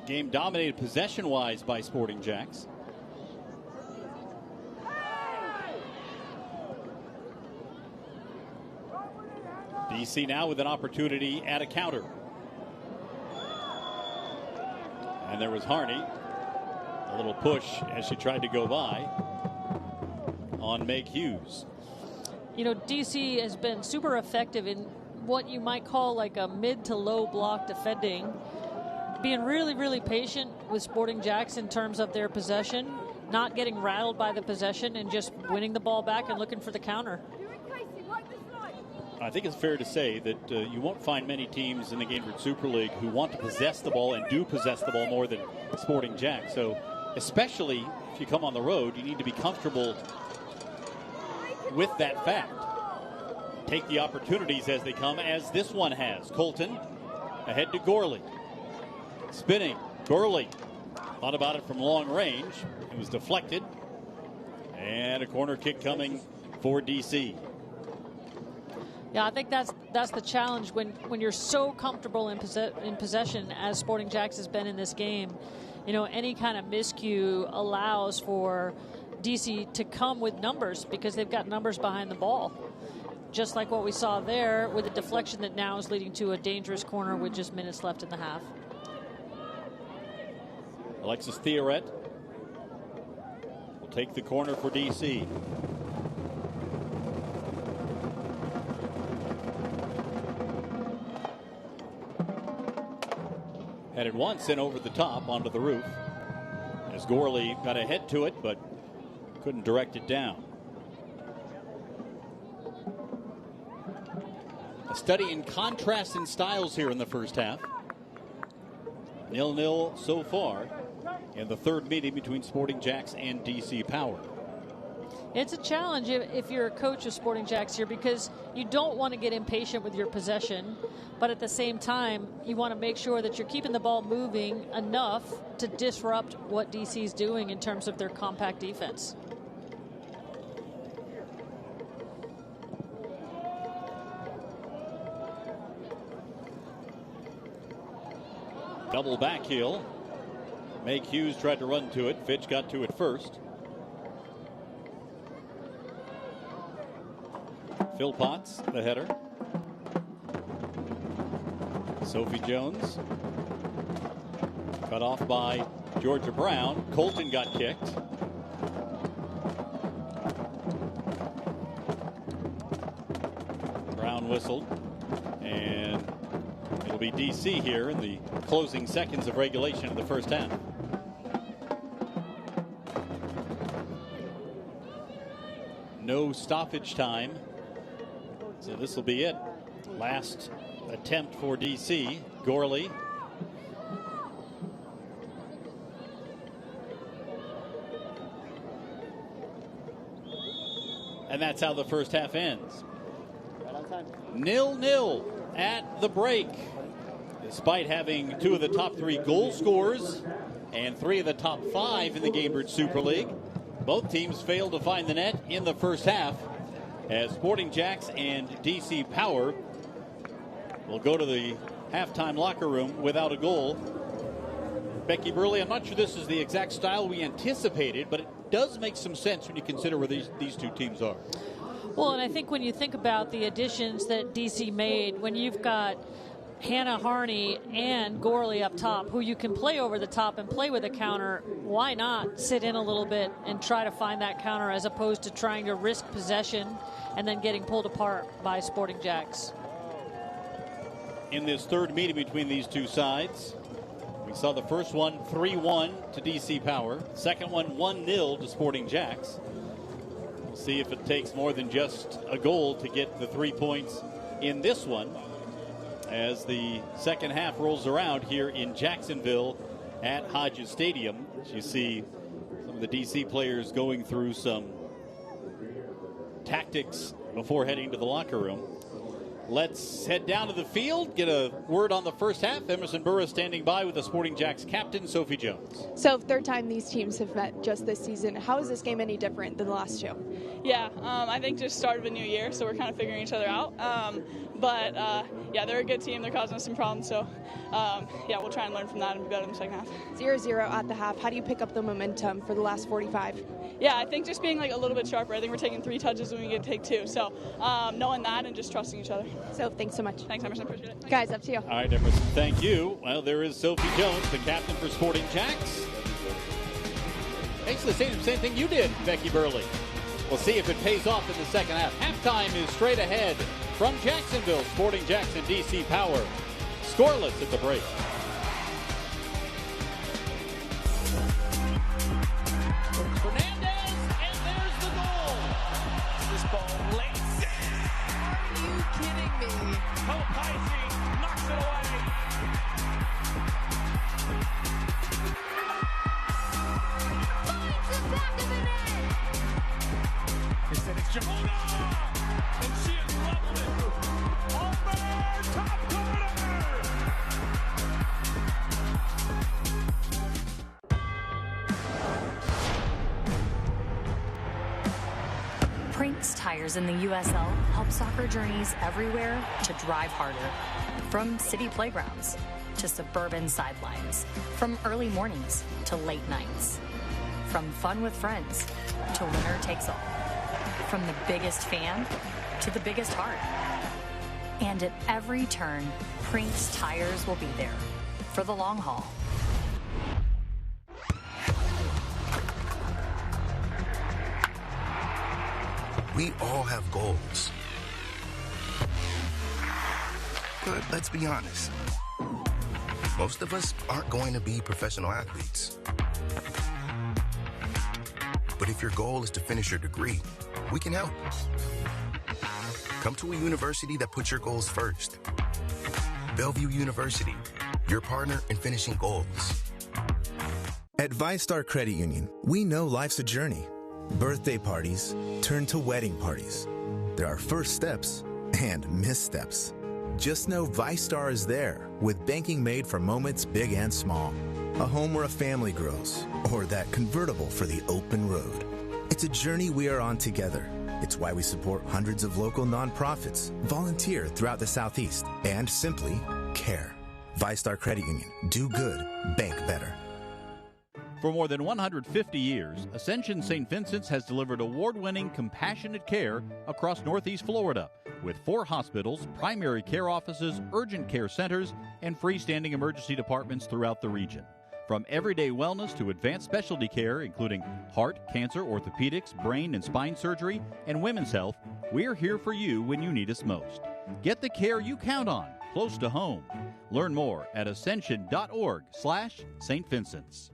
game dominated possession-wise by Sporting JAX. DC now with an opportunity at a counter. And there was Harney. A little push as she tried to go by on Meg Hughes. You know, DC has been super effective in what you might call like a mid to low block defending, being really, really patient with Sporting JAX in terms of their possession, not getting rattled by the possession, and just winning the ball back and looking for the counter. I think it's fair to say that you won't find many teams in the Gainbridge Super League who want to possess the ball and do possess the ball more than Sporting JAX. So especially if you come on the road, you need to be comfortable with that fact. Take the opportunities as they come, as this one has. Colton ahead to Gorley. Spinning. Gorley thought about it from long range. It was deflected. And a corner kick coming for DC. Yeah, I think that's the challenge when you're so comfortable in possession as Sporting JAX has been in this game. You know, any kind of miscue allows for DC to come with numbers because they've got numbers behind the ball. Just like what we saw there with a deflection that now is leading to a dangerous corner with just minutes left in the half. Alexis Theoret will take the corner for DC. Headed once and over the top onto the roof as Gorley got a head to it but couldn't direct it down. A study in contrast in styles here in the first half. 0-0 so far in the third meeting between Sporting JAX and DC Power. It's a challenge if you're a coach of Sporting JAX here because you don't want to get impatient with your possession, but at the same time, you want to make sure that you're keeping the ball moving enough to disrupt what DC's doing in terms of their compact defense. Double back heel. Meg Hughes tried to run to it. Fitch got to it first. Phil Potts, the header. Sophie Jones. Cut off by Georgia Brown. Colton got kicked. Brown whistled. And it'll be DC here in the closing seconds of regulation of the first half. No stoppage time. So this will be it. Last attempt for DC. Gorley. And that's how the first half ends. 0-0 at the break. Despite having two of the top three goal scorers and three of the top five in the Gainbridge Super League, both teams failed to find the net in the first half, as Sporting JAX and DC Power will go to the halftime locker room without a goal. Becky Burley, I'm not sure this is the exact style we anticipated, but it does make some sense when you consider where these two teams are. Well, and I think when you think about the additions that DC made, when you've got Hannah Harney and Gorley up top, who you can play over the top and play with a counter, why not sit in a little bit and try to find that counter as opposed to trying to risk possession and then getting pulled apart by Sporting JAX. In this third meeting between these two sides, we saw the first one 3-1 to DC Power, second one 1-0 to Sporting JAX. We'll see if it takes more than just a goal to get the 3 points in this one, as the second half rolls around here in Jacksonville at Hodges Stadium. As you see some of the DC players going through some tactics before heading to the locker room. Let's head down to the field, get a word on the first half. Emerson Burris standing by with the Sporting JAX captain, Sophie Jones. So, third time these teams have met just this season. How is this game any different than the last two? Yeah, I think just start of a new year, so we're kind of figuring each other out. Yeah, they're a good team. They're causing us some problems. So, yeah, we'll try and learn from that and be better in the second half. 0-0 at the half. How do you pick up the momentum for the last 45? Yeah, I think just being like a little bit sharper. I think we're taking 3 touches when we get to take 2. So, knowing that and just trusting each other. So, thanks so much. Thanks, Emerson. Appreciate it. Thanks. Guys, up to you. All right, Emerson, thank you. Well, there is Sophie Jones, the captain for Sporting JAX. Basically saying the same thing you did, Becky Burley. We'll see if it pays off in the second half. Halftime is straight ahead from Jacksonville, Sporting Jackson DC Power. Scoreless at the break. Fernandez, and there's the goal. This ball lays it. Are you kidding me? Kopaisi knocks it away. Finds the back of the net. Instead it's Jamona, and she has leveled it. Over top corner. Prinks Tires in the USL help soccer journeys everywhere to drive harder. From city playgrounds to suburban sidelines. From early mornings to late nights. From fun with friends to winner takes all. From the biggest fan to the biggest heart. And at every turn, Prinks Tires will be there for the long haul. We all have goals. But let's be honest. Most of us aren't going to be professional athletes. But if your goal is to finish your degree, we can help. Come to a university that puts your goals first. Bellevue University, your partner in finishing goals. At ViStar Credit Union, we know life's a journey. Birthday parties turn to wedding parties. There are first steps and missteps. Just know ViStar is there with banking made for moments big and small. A home where a family grows, or that convertible for the open road. It's a journey we are on together. It's why we support hundreds of local nonprofits, volunteer throughout the Southeast, and simply care. ViStar Credit Union. Do good. Bank better. For more than 150 years, Ascension St. Vincent's has delivered award-winning compassionate care across Northeast Florida with 4 hospitals, primary care offices, urgent care centers, and freestanding emergency departments throughout the region. From everyday wellness to advanced specialty care, including heart, cancer, orthopedics, brain and spine surgery, and women's health, we're here for you when you need us most. Get the care you count on, close to home. Learn more at ascension.org/St. Vincent's.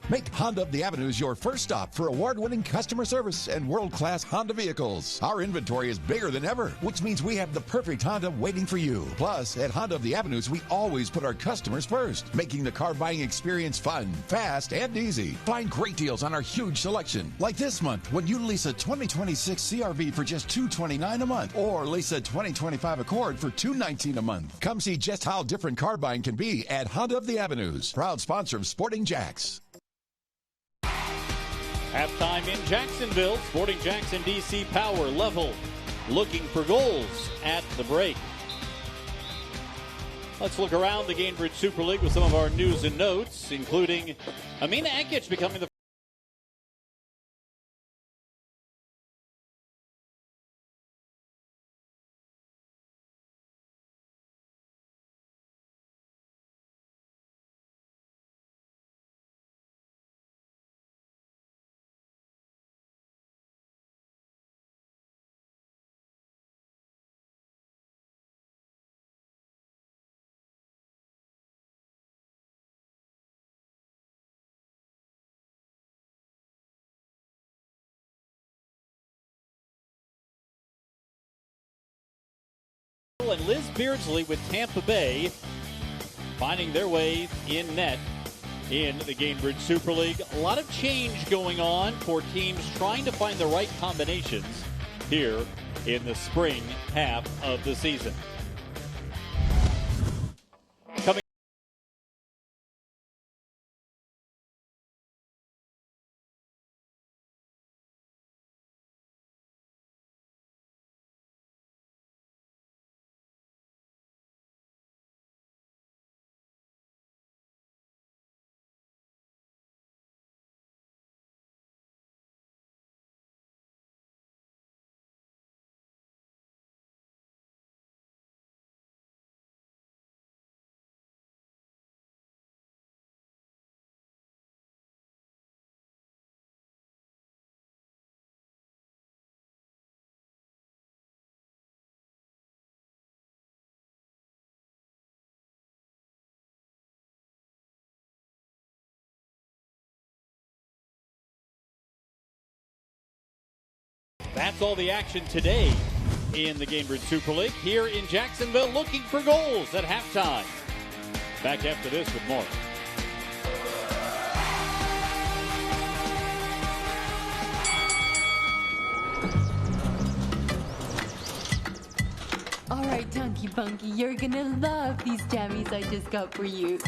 Make Honda of the Avenues your first stop for award-winning customer service and world-class Honda vehicles. Our inventory is bigger than ever, which means we have the perfect Honda waiting for you. Plus, at Honda of the Avenues, we always put our customers first, making the car buying experience fun, fast, and easy. Find great deals on our huge selection, like this month when you lease a 2026 CRV for just $229 a month, or lease a 2025 Accord for $219 a month. Come see just how different car buying can be at Honda of the Avenues, proud sponsor of Sporting JAX. Halftime in Jacksonville, Sporting Jackson DC Power level, looking for goals at the break. Let's look around the Gainbridge Super League with some of our news and notes, including Amina Ekic becoming the and Liz Beardsley with Tampa Bay finding their way in net in the Gainbridge Super League. A lot of change going on for teams trying to find the right combinations here in the spring half of the season. That's all the action today in the Gainbridge Super League. Here in Jacksonville, looking for goals at halftime. Back after this with more. All right, Chunky Bunky, you're gonna love these jammies I just got for you.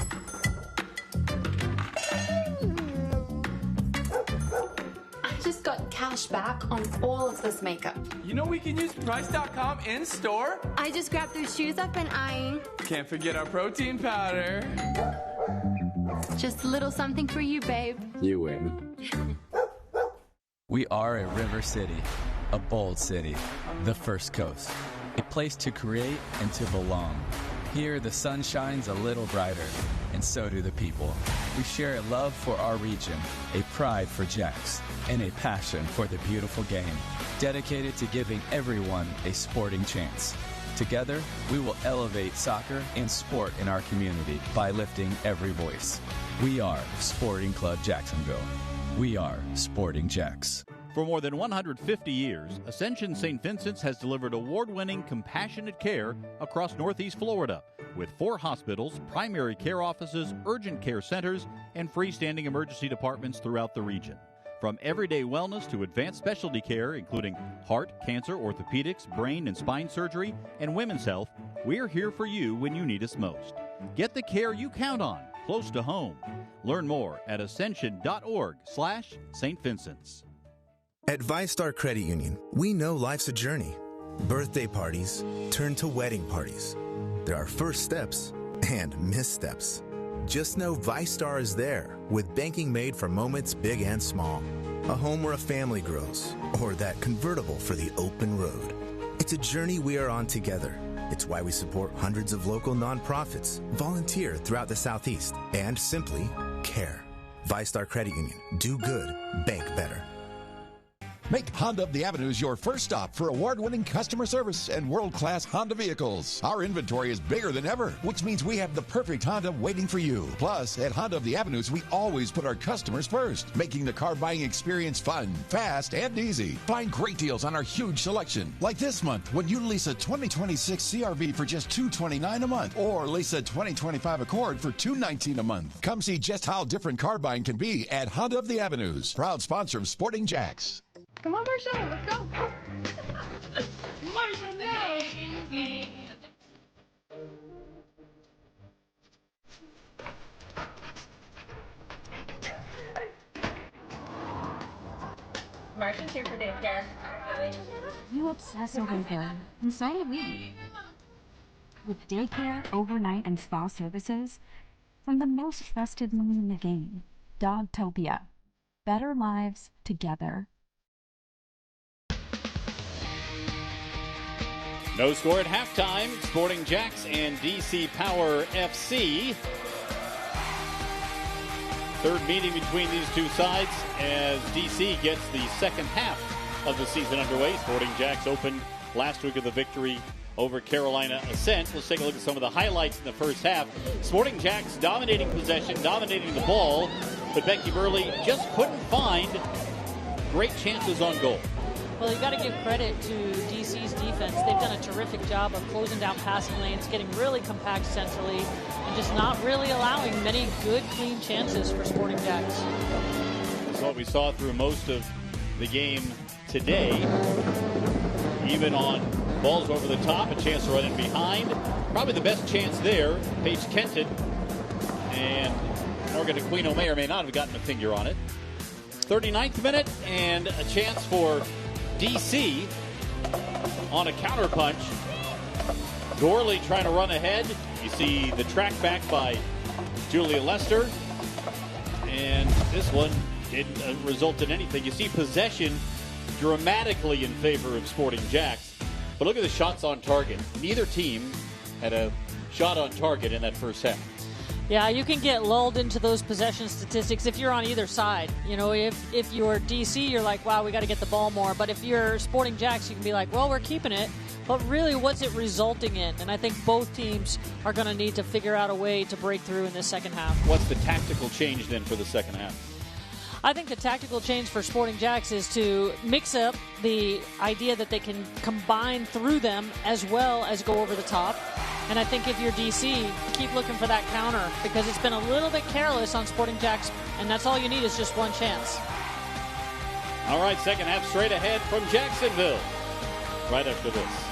I just got cash back on all of this makeup. You know we can use Price.com in store? I just grabbed those shoes I've been eyeing. Can't forget our protein powder. Just a little something for you, babe. You win. We are a river city, a bold city, the First Coast. A place to create and to belong. Here, the sun shines a little brighter, and so do the people. We share a love for our region, a pride for JAX, and a passion for the beautiful game, dedicated to giving everyone a sporting chance. Together, we will elevate soccer and sport in our community by lifting every voice. We are Sporting Club Jacksonville. We are Sporting JAX. For more than 150 years, Ascension St. Vincent's has delivered award-winning compassionate care across Northeast Florida, with 4 hospitals, primary care offices, urgent care centers, and freestanding emergency departments throughout the region. From everyday wellness to advanced specialty care, including heart, cancer, orthopedics, brain and spine surgery, and women's health, we're here for you when you need us most. Get the care you count on, close to home. Learn more at ascension.org/St. Vincent's. At ViStar Credit Union, we know life's a journey. Birthday parties turn to wedding parties. There are first steps and missteps. Just know ViStar is there with banking made for moments big and small. A home where a family grows, or that convertible for the open road. It's a journey we are on together. It's why we support hundreds of local nonprofits, volunteer throughout the Southeast, and simply care. ViStar Credit Union. Do good. Bank better. Make Honda of the Avenues your first stop for award-winning customer service and world-class Honda vehicles. Our inventory is bigger than ever, which means we have the perfect Honda waiting for you. Plus, at Honda of the Avenues, we always put our customers first, making the car buying experience fun, fast, and easy. Find great deals on our huge selection, like this month when you lease a 2026 CRV for just $229 a month, or lease a 2025 Accord for $219 a month. Come see just how different car buying can be at Honda of the Avenues, proud sponsor of Sporting JAX. Come on, Marshall, let's go. Marshall, no. Marshall's here for daycare. You obsess over him, and so do we. With daycare, overnight, and spa services from the most trusted name in the game, Dogtopia. Better lives together. No score at halftime. Sporting JAX and DC Power FC. Third meeting between these two sides as DC gets the second half of the season underway. Sporting JAX opened last week with a victory over Carolina Ascent. Let's take a look at some of the highlights in the first half. Sporting JAX dominating possession, dominating the ball, but Becky Burley just couldn't find great chances on goal. Well, you got to give credit to DC's defense. They've done a terrific job of closing down passing lanes, getting really compact centrally, and just not really allowing many good, clean chances for Sporting JAX. That's what we saw through most of the game today. Even on balls over the top, a chance to run in behind. Probably the best chance there, Paige Kenton. And Morgan Aquino may or may not have gotten a finger on it. 39th minute, and a chance for DC on a counter punch. Gorley trying to run ahead. You see the track back by Julia Lester. And this one didn't result in anything. You see possession dramatically in favor of Sporting JAX. But look at the shots on target. Neither team had a shot on target in that first half. Yeah, you can get lulled into those possession statistics if you're on either side. You know, if you're DC, you're like, wow, we got to get the ball more. But if you're Sporting JAX, you can be like, well, we're keeping it. But really, what's it resulting in? And I think both teams are going to need to figure out a way to break through in this second half. What's the tactical change then for the second half? I think the tactical change for Sporting JAX is to mix up the idea that they can combine through them as well as go over the top. And I think if you're DC, keep looking for that counter because it's been a little bit careless on Sporting JAX, and that's all you need is just one chance. All right, second half straight ahead from Jacksonville. Right after this.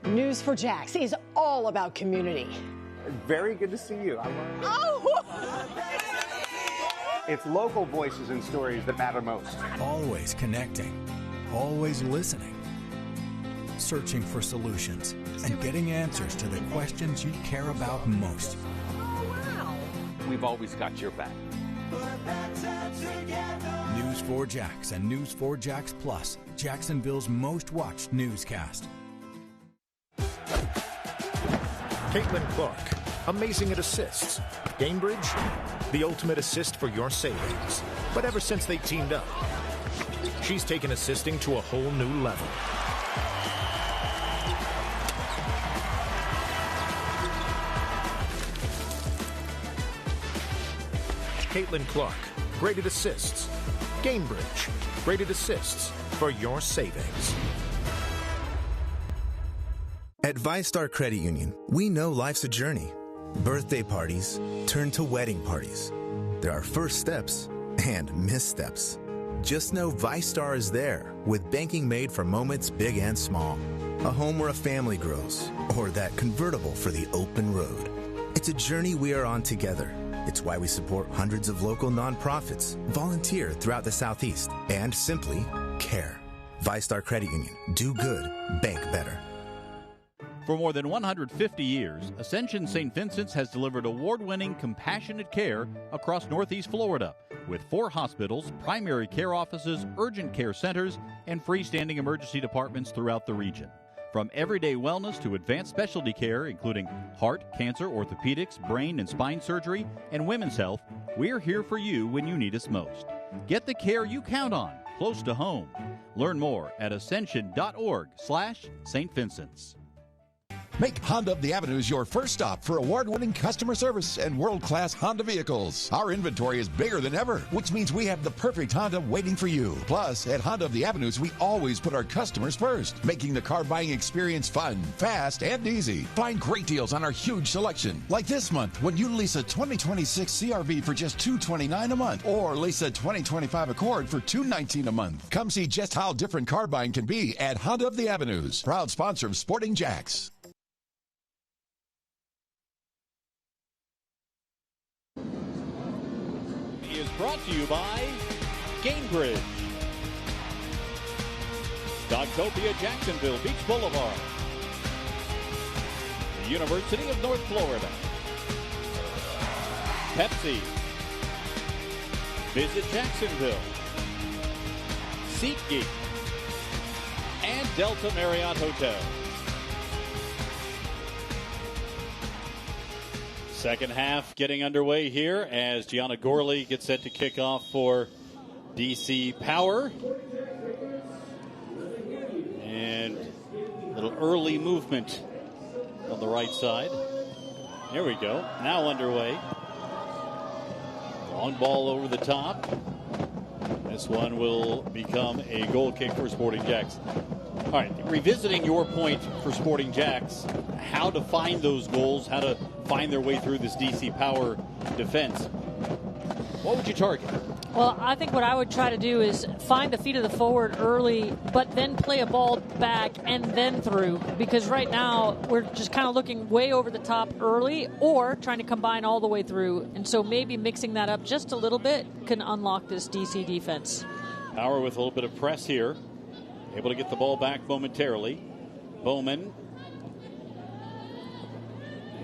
News for JAX is all about community. Very good to see you. It's local voices and stories that matter most. Always connecting, always listening, searching for solutions, and getting answers to the questions you care about most. We've always got your back. News 4 JAX and News 4 JAX Plus, Jacksonville's most watched newscast. Caitlin Clark, amazing at assists. Gainbridge, the ultimate assist for your savings. But ever since they teamed up, she's taken assisting to a whole new level. Caitlin Clark, great at assists. Gainbridge, great at assists for your savings. At ViStar Credit Union, we know life's a journey. Birthday parties turn to wedding parties. There are first steps and missteps. Just know ViStar is there with banking made for moments big and small. A home where a family grows, or that convertible for the open road. It's a journey we are on together. It's why we support hundreds of local nonprofits, volunteer throughout the Southeast, and simply care. ViStar Credit Union. Do good. Bank better. For more than 150 years, Ascension St. Vincent's has delivered award-winning compassionate care across Northeast Florida with 4 hospitals, primary care offices, urgent care centers, and freestanding emergency departments throughout the region. From everyday wellness to advanced specialty care, including heart, cancer, orthopedics, brain and spine surgery, and women's health, we're here for you when you need us most. Get the care you count on, close to home. Learn more at ascension.org/St. Vincent's. Make Honda of the Avenues your first stop for award-winning customer service and world-class Honda vehicles. Our inventory is bigger than ever, which means we have the perfect Honda waiting for you. Plus, at Honda of the Avenues, we always put our customers first, making the car buying experience fun, fast, and easy. Find great deals on our huge selection, like this month when you lease a 2026 CR-V for just $229 a month, or lease a 2025 Accord for $219 a month. Come see just how different car buying can be at Honda of the Avenues, proud sponsor of Sporting JAX. Is brought to you by Gainbridge, Dogtopia Jacksonville Beach Boulevard, the University of North Florida, Pepsi, Visit Jacksonville, SeatGeek, and Delta Marriott Hotel. Second half getting underway here as Gianna Gorley gets set to kick off for DC Power. And a little early movement on the right side. Here we go. Now underway. Long ball over the top. This one will become a goal kick for Sporting JAX. All right, revisiting your point for Sporting JAX, how to find those goals, how to find their way through this DC Power defense. What would you target? Well, I think what I would try to do is find the feet of the forward early, but then play a ball back and then through. Because right now, we're just kind of looking way over the top early or trying to combine all the way through. And so maybe mixing that up just a little bit can unlock this DC defense. Power with a little bit of press here. Able to get the ball back momentarily. Bowman.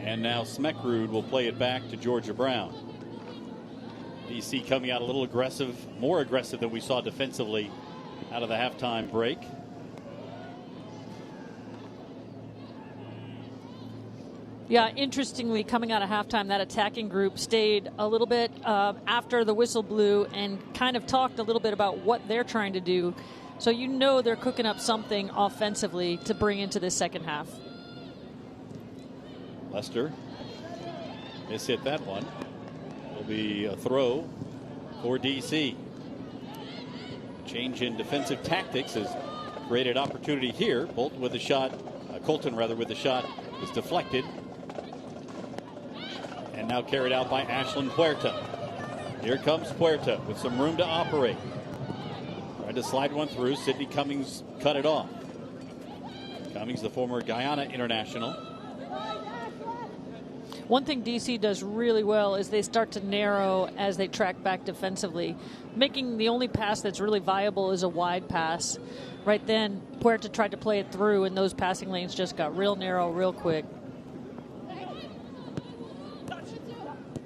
And now Smeckrud will play it back to Georgia Brown. DC coming out a little aggressive, more aggressive than we saw defensively out of the halftime break. Yeah, interestingly, coming out of halftime, that attacking group stayed a little bit after the whistle blew and kind of talked a little bit about what they're trying to do. So you know they're cooking up something offensively to bring into this second half. Lester mishit that one. It'll be a throw for DC. Change in defensive tactics has created opportunity here. Colton with the shot is deflected. And now carried out by Ashlyn Puerta. Here comes Puerta with some room to operate. Tried to slide one through. Sydney Cummings cut it off. Cummings, the former Guyana international. One thing DC does really well is they start to narrow as they track back defensively, making the only pass that's really viable is a wide pass. Right then, Puerta tried to play it through, and those passing lanes just got real narrow real quick.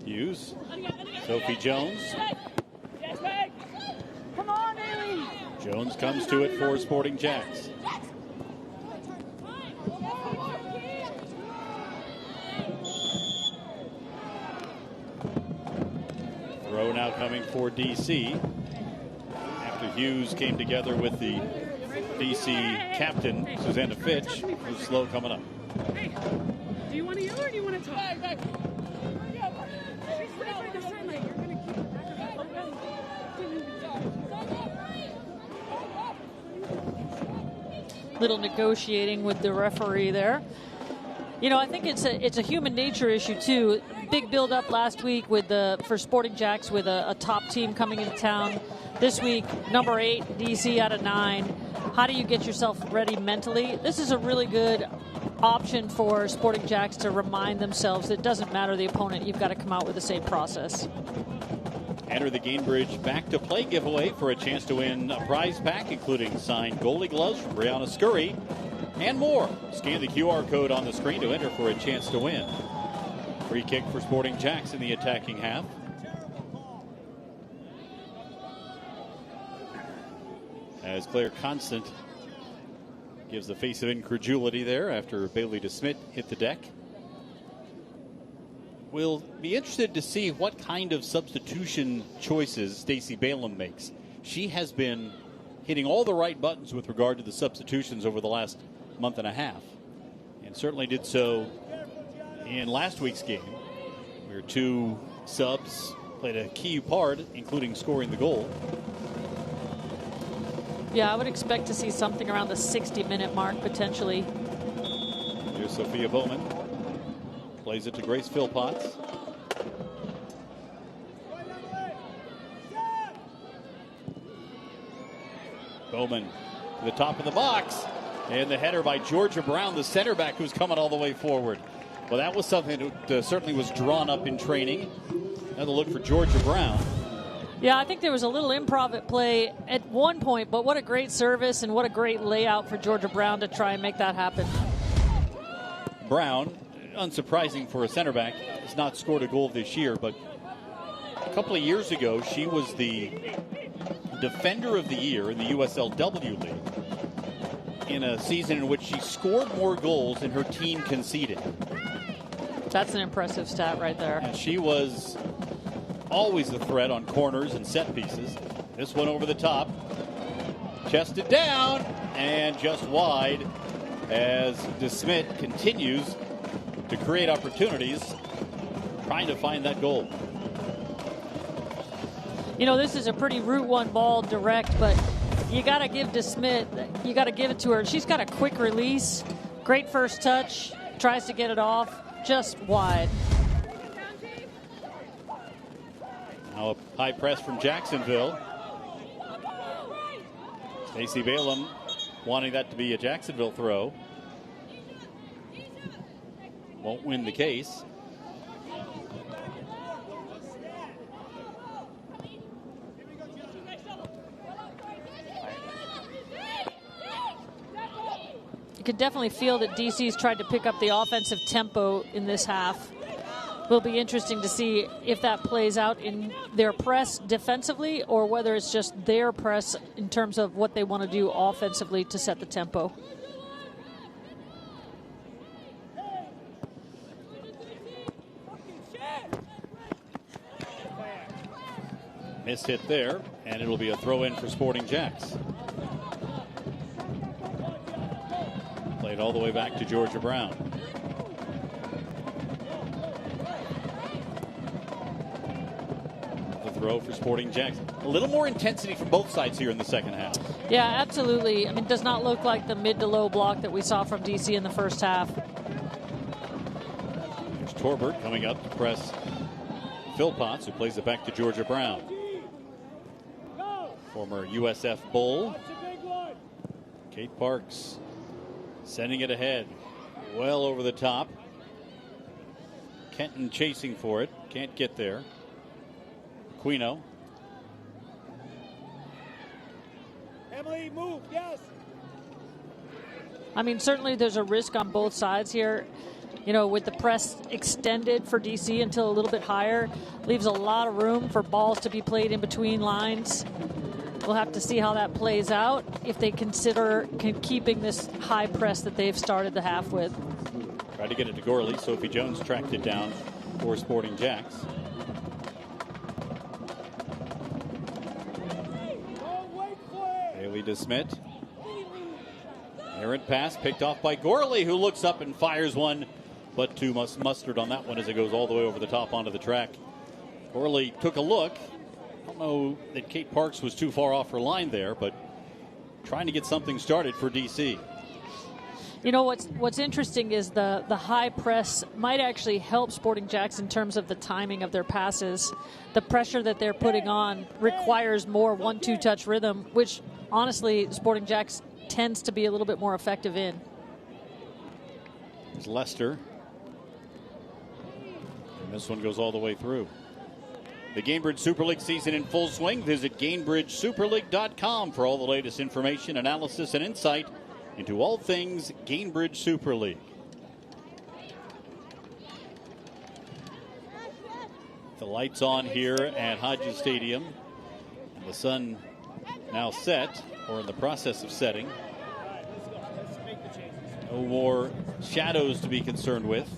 Hughes, Sophie Jones. Jones comes to it for Sporting JAX. Throw now coming for DC. After Hughes came together with the DC captain, Susanna Fitch, who's slow coming up. Hey, do you want to yell or do you want to talk? Little negotiating with the referee there. You know, I think it's a human nature issue too. Big build up last week for Sporting JAX with a top team coming into town. This week, number 8, DC out of 9. How do you get yourself ready mentally? This is a really good option for Sporting JAX to remind themselves that it doesn't matter the opponent, you've got to come out with the same process. Enter the Gainbridge Back to Play giveaway for a chance to win a prize pack, including signed goalie gloves from Brianna Scurry and more. Scan the QR code on the screen to enter for a chance to win. Free kick for Sporting JAX in the attacking half. As Claire Constant gives the face of incredulity there after Bailey DeSmit hit the deck. We'll be interested to see what kind of substitution choices Stacey Balaam makes. She has been hitting all the right buttons with regard to the substitutions over the last month and a half, and certainly did so in last week's game, where 2 subs played a key part, including scoring the goal. Yeah, I would expect to see something around the 60-minute mark potentially. Here's Sophia Bowman. Plays it to Grace Philpotts. Bowman to the top of the box. And the header by Georgia Brown, the center back who's coming all the way forward. Well, that was something that certainly was drawn up in training. Another look for Georgia Brown. Yeah, I think there was a little improv at play at one point, but what a great service and what a great layout for Georgia Brown to try and make that happen. Brown, unsurprising for a center back, has not scored a goal this year, but a couple of years ago, she was the Defender of the Year in the USLW League in a season in which she scored more goals than her team conceded. That's an impressive stat right there. And she was always a threat on corners and set pieces. This one over the top. Chested down and just wide as DeSmit continues to create opportunities, trying to find that goal. You know, this is a pretty Route 1 ball direct, but you got to give DeSmit, you got to give it to her. She's got a quick release, great first touch, tries to get it off, just wide. Now a high press from Jacksonville. Stacey Balaam wanting that to be a Jacksonville throw. Won't win the case. you could definitely feel that DC's tried to pick up the offensive tempo in this half. Will be interesting to see if that plays out in their press defensively or whether it's just their press in terms of what they want to do offensively to set the tempo. Miss hit there, and it'll be a throw in for Sporting JAX. Played all the way back to Georgia Brown. Throw for Sporting JAX. A little more intensity from both sides here in the second half. Yeah, absolutely. I mean, it does not look like the mid to low block that we saw from DC in the first half. There's Torbert coming up to press Philpotts, who plays it back to Georgia Brown. Former USF Bull. Kate Parks sending it ahead. Well over the top. Kenton chasing for it. Can't get there. Quino. Emily, move, yes. I mean, certainly there's a risk on both sides here. You know, with the press extended for DC until a little bit higher, leaves a lot of room for balls to be played in between lines. We'll have to see how that plays out if they consider keeping this high press that they've started the half with. Tried to get it to Gorley. Sophie Jones tracked it down for Sporting JAX. Haley DeSmit. Errant pass picked off by Gorley, who looks up and fires one, but too much mustard on that one as it goes all the way over the top onto the track. Gorley took a look. I don't know that Kate Parks was too far off her line there, but trying to get something started for DC. You know, what's interesting is the high press might actually help Sporting JAX in terms of the timing of their passes. The pressure that they're putting on requires more 1-2 touch rhythm, which honestly Sporting JAX tends to be a little bit more effective in. There's Lester. And this one goes all the way through. The Gainbridge Super League season in full swing. Visit GainbridgeSuperLeague.com for all the latest information, analysis, and insight into all things Gainbridge Super League. The lights on here at Hodges Stadium. And the sun now set, or in the process of setting. No more shadows to be concerned with.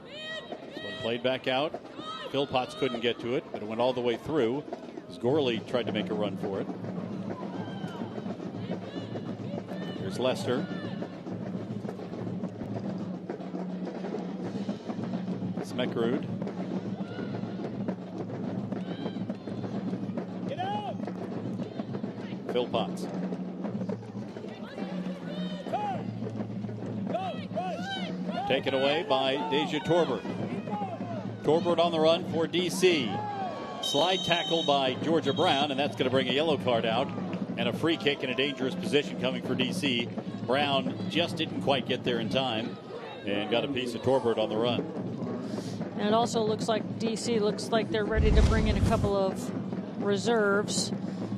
This one played back out. Philpotts couldn't get to it, but it went all the way through as Gorley tried to make a run for it. Here's Lester. Smeckerud. Get out! Philpotts. Taken away by Deja Torbert. Torbert on the run for DC. Slide tackle by Georgia Brown, and that's going to bring a yellow card out. And a free kick in a dangerous position coming for DC. Brown just didn't quite get there in time and got a piece of Torbert on the run. And it also looks like DC looks like they're ready to bring in a couple of reserves.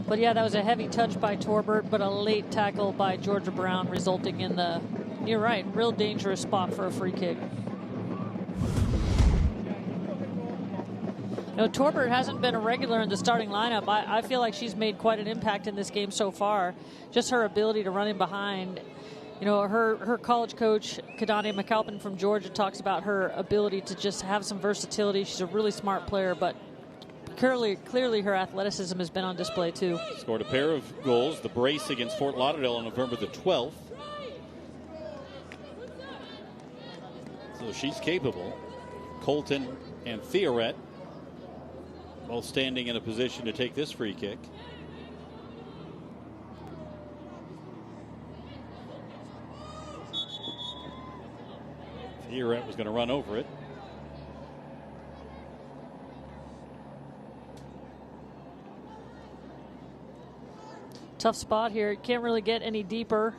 But yeah, that was a heavy touch by Torbert, but a late tackle by Georgia Brown resulting in the, you're right, real dangerous spot for a free kick. You know, Torbert hasn't been a regular in the starting lineup. I feel like she's made quite an impact in this game so far. Just her ability to run in behind. You know, her college coach, Kadania McAlpin from Georgia, talks about her ability to just have some versatility. She's a really smart player, but clearly her athleticism has been on display too. Scored a pair of goals. The brace against Fort Lauderdale on November the 12th. So she's capable. Colton and Theoret both standing in a position to take this free kick. Theoret was going to run over it. Tough spot here. Can't really get any deeper.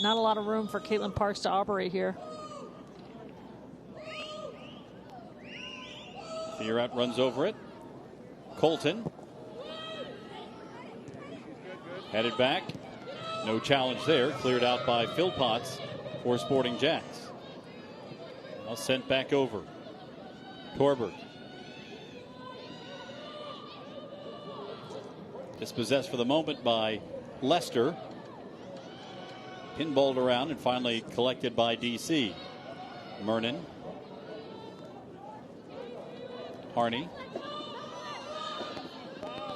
Not a lot of room for Caitlin Parks to operate here. Theoret runs over it. Colton. Headed back. No challenge there. Cleared out by Philpotts for Sporting JAX. Now sent back over. Torbert. Dispossessed for the moment by Lester. Pinballed around and finally collected by DC. Mernon. Harney.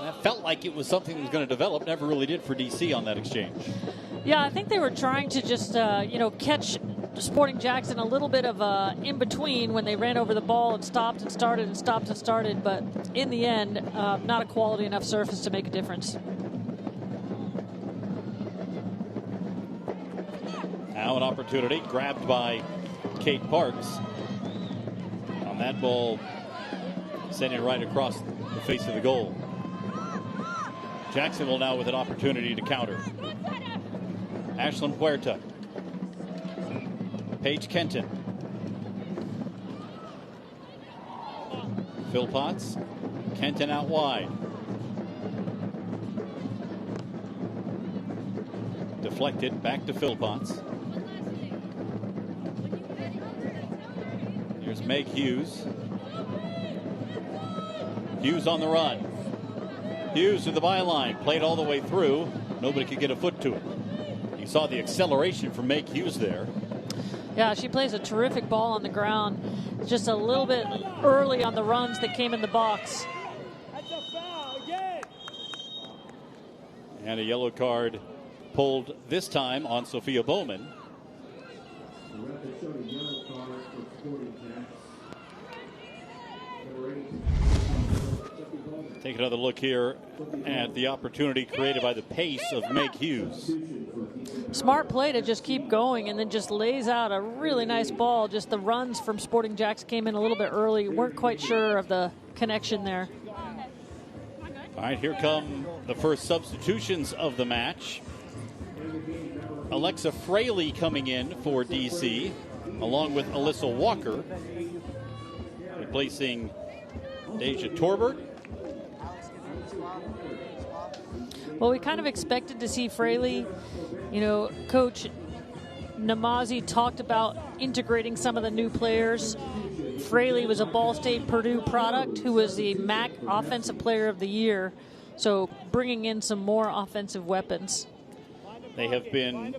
That felt like it was something that was going to develop. Never really did for DC on that exchange. Yeah, I think they were trying to just, catch Sporting JAX in a little bit of in between when they ran over the ball and stopped and started and stopped and started. But in the end, not a quality enough surface to make a difference. Now an opportunity grabbed by Kate Parks. On that ball, sending right across the face of the goal. Jacksonville now with an opportunity to counter. Ashlyn Puerta. Paige Kenton. Philpotts. Kenton out wide. Deflected back to Philpotts. Here's Meg Hughes. Hughes on the run. Hughes to the byline. Played all the way through. Nobody could get a foot to it. You saw the acceleration from Meg Hughes there. Yeah, she plays a terrific ball on the ground. Just a little bit early on the runs that came in the box. That's a foul again. And a yellow card pulled this time on Sophia Bowman. Take another look here at the opportunity created by the pace of Meg Hughes. Smart play to just keep going and then just lays out a really nice ball. Just the runs from Sporting JAX came in a little bit early. Weren't quite sure of the connection there. All right, here come the first substitutions of the match. Alexa Fraley coming in for DC, along with Alyssa Walker, replacing Deja Torbert. Well, we kind of expected to see Fraley. You know, Coach Namazi talked about integrating some of the new players. Fraley was a Ball State Purdue product who was the MAC Offensive Player of the Year. So bringing in some more offensive weapons. They have been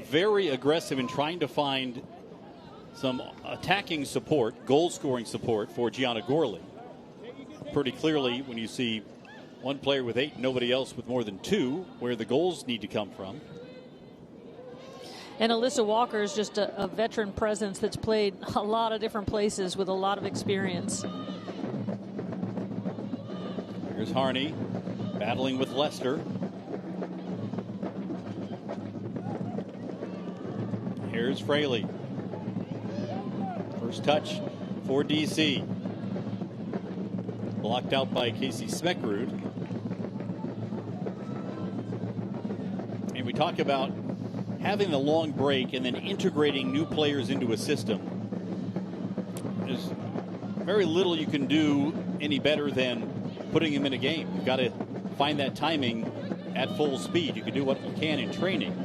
very aggressive in trying to find some attacking support, goal-scoring support for Gianna Gorley. Pretty clearly, when you see one player with 8, nobody else with more than 2, where the goals need to come from. And Alyssa Walker is just a veteran presence that's played a lot of different places with a lot of experience. Here's Harney battling with Lester. Here's Fraley. First touch for DC. Blocked out by Casey Smeckrud. And we talk about having the long break and then integrating new players into a system. There's very little you can do any better than putting them in a game. You've got to find that timing at full speed. You can do what you can in training.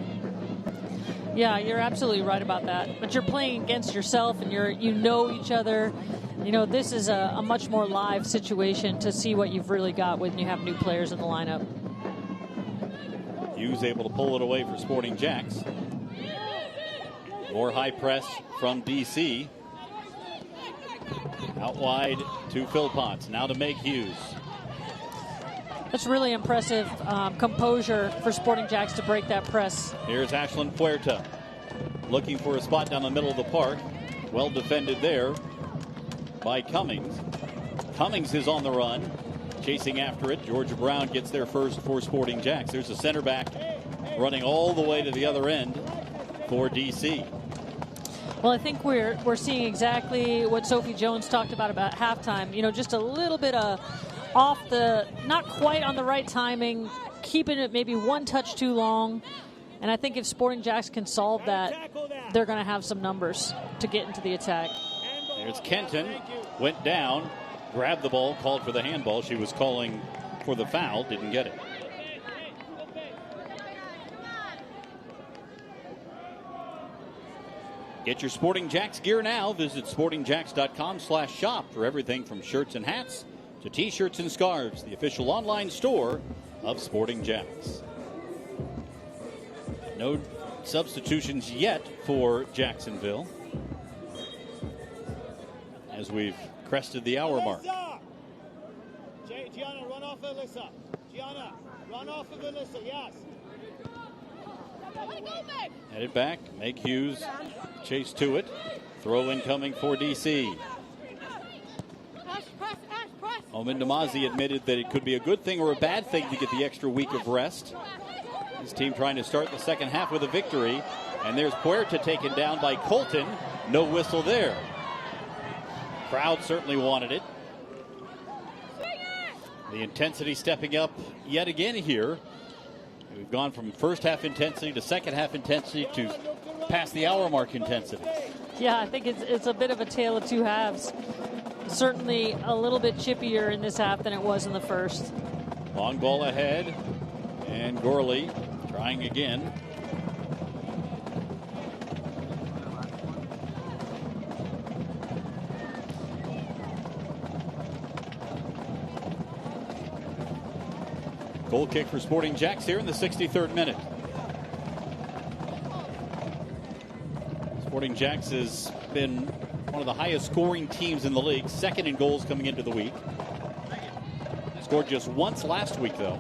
Yeah, you're absolutely right about that. But you're playing against yourself, and you know each other. You know, this is a much more live situation to see what you've really got when you have new players in the lineup. Hughes able to pull it away for Sporting JAX. More high press from DC. Out wide to Philpotts. Now to Meg Hughes. That's really impressive composure for Sporting JAX to break that press. Here's Ashlyn Puerta looking for a spot down the middle of the park. Well defended there by Cummings. Cummings is on the run, chasing after it. Georgia Brown gets there first for Sporting JAX. There's a center back running all the way to the other end for DC. Well, I think we're seeing exactly what Sophie Jones talked about halftime. You know, just a little bit of off the, not quite on the right timing, keeping it maybe one touch too long. And I think if Sporting JAX can solve that, they're going to have some numbers to get into the attack. There's Kenton, went down, grabbed the ball, called for the handball. She was calling for the foul, didn't get it. Get your Sporting Jacks gear now. Visit sportingjacks.com/shop for everything from shirts and hats to t-shirts and scarves, the official online store of Sporting Jacks. No substitutions yet for Jacksonville as we've crested the hour mark. Gianna, run off Alyssa. Gianna, run off of Alyssa, yes. Headed back, Meg Hughes chase to it. Throw incoming for DC. Omen Namazi admitted that it could be a good thing or a bad thing to get the extra week of rest. His team trying to start the second half with a victory. And there's Puerta taken down by Colton. No whistle there. Crowd certainly wanted it. The intensity stepping up yet again here. We've gone from first half intensity to second half intensity to past the hour mark intensity. Yeah, I think it's a bit of a tale of two halves. Certainly a little bit chippier in this half than it was in the first. Long ball ahead, and Gorley trying again. Goal kick for Sporting Jacks here in the 63rd minute. Sporting Jacks has been one of the highest scoring teams in the league, second in goals coming into the week. Scored just once last week, though.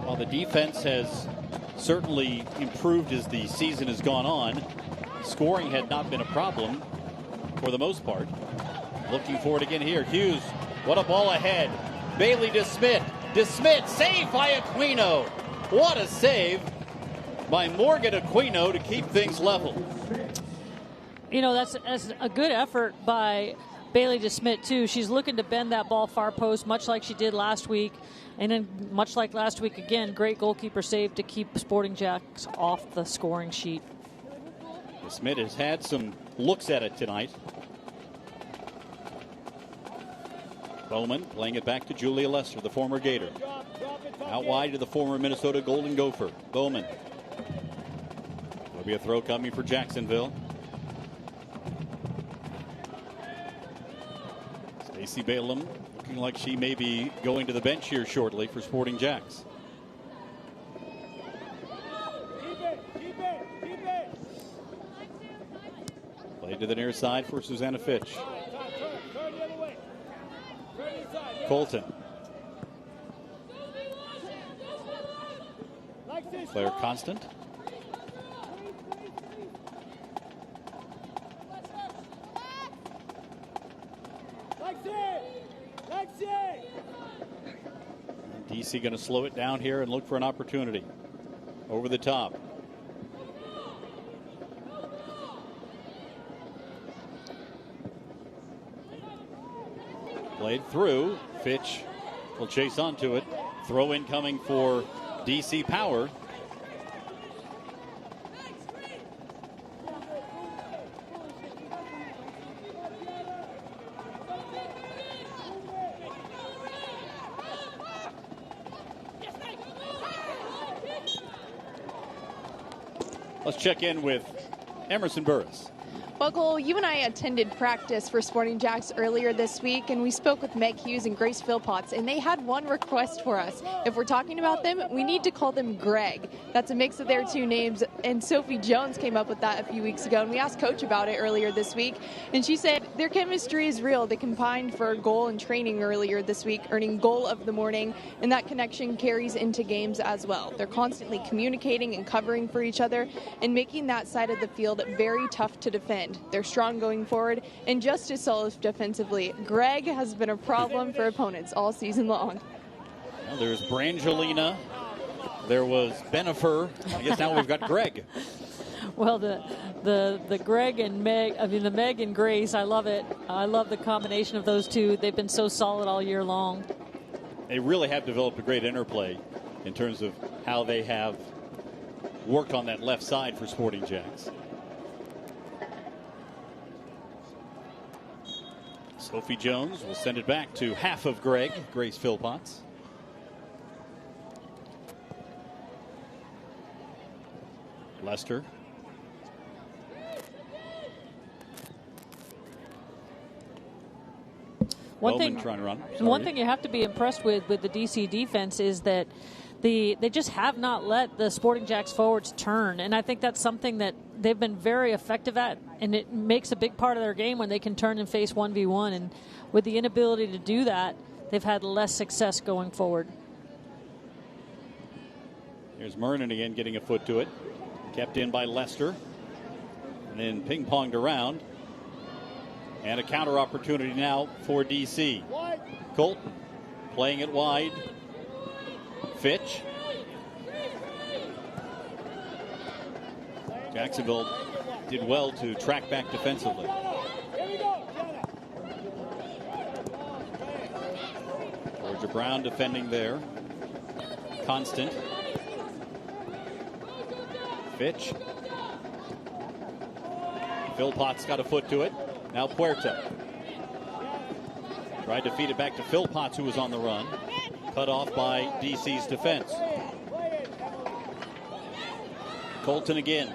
While the defense has certainly improved as the season has gone on, scoring had not been a problem for the most part. Looking forward again here. Hughes, what a ball ahead. Bailey DeSmit. DeSmit, save by Aquino. What a save by Morgan Aquino to keep things level. You know, that's a good effort by Bailey DeSmit, too. She's looking to bend that ball far post, much like she did last week. And then, much like last week again, great goalkeeper save to keep Sporting Jacks off the scoring sheet. DeSmit has had some looks at it tonight. Bowman playing it back to Julia Lester, the former Gator. Out wide to the former Minnesota Golden Gopher. Bowman. There'll be a throw coming for Jacksonville. Stacey Balaam looking like she may be going to the bench here shortly for Sporting Jacks. Played to the near side for Susanna Fitch. Colton. Claire Constant. DC going to slow it down here and look for an opportunity. Over the top. Played through. Fitch will chase onto it. Throw in coming for DC Power. Let's check in with Emerson Burris. Well, Cole, you and I attended practice for Sporting Jacks earlier this week, and we spoke with Meg Hughes and Grace Philpotts, and they had one request for us. If we're talking about them, we need to call them Greg. That's a mix of their two names, and Sophie Jones came up with that a few weeks ago, and we asked Coach about it earlier this week, and she said their chemistry is real. They combined for a goal in training earlier this week, earning goal of the morning, and that connection carries into games as well. They're constantly communicating and covering for each other and making that side of the field very tough to defend. They're strong going forward and just as solid defensively. Greg has been a problem for opponents all season long. Well, there's Brangelina. There was Benifer. I guess now we've got Greg. Well, the Greg and Meg, the Meg and Grace, I love it. I love the combination of those two. They've been so solid all year long. They really have developed a great interplay in terms of how they have worked on that left side for Sporting Jacks. Sophie Jones will send it back to half of Greg, Grace Philpotts. Lester Bowman trying to run. One thing you have to be impressed with the DC defense is that they just have not let the Sporting Jacks forwards turn, and I think that's something that they've been very effective at, and it makes a big part of their game when they can turn and face 1v1, and with the inability to do that, they've had less success going forward. Here's Murnan again getting a foot to it. Kept in by Lester. And then ping-ponged around. And a counter opportunity now for DC. Colt playing it wide. Fitch. Jacksonville did well to track back defensively. Georgia Brown defending there. Constant. Fitch. Philpott's got a foot to it. Now Puerta. Tried to feed it back to Philpotts, who was on the run. Cut off by DC's defense. Colton again.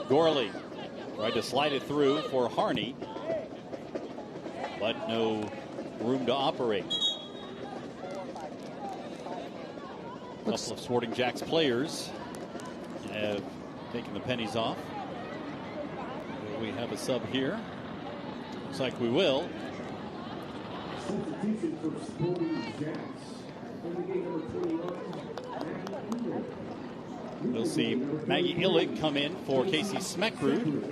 Gorley tried to slide it through for Harney, but no room to operate. A couple of Sporting Jacks players have taken the pennies off. Will we have a sub here? Looks like we will. We'll see Maggie Illig come in for Casey Smeckrud.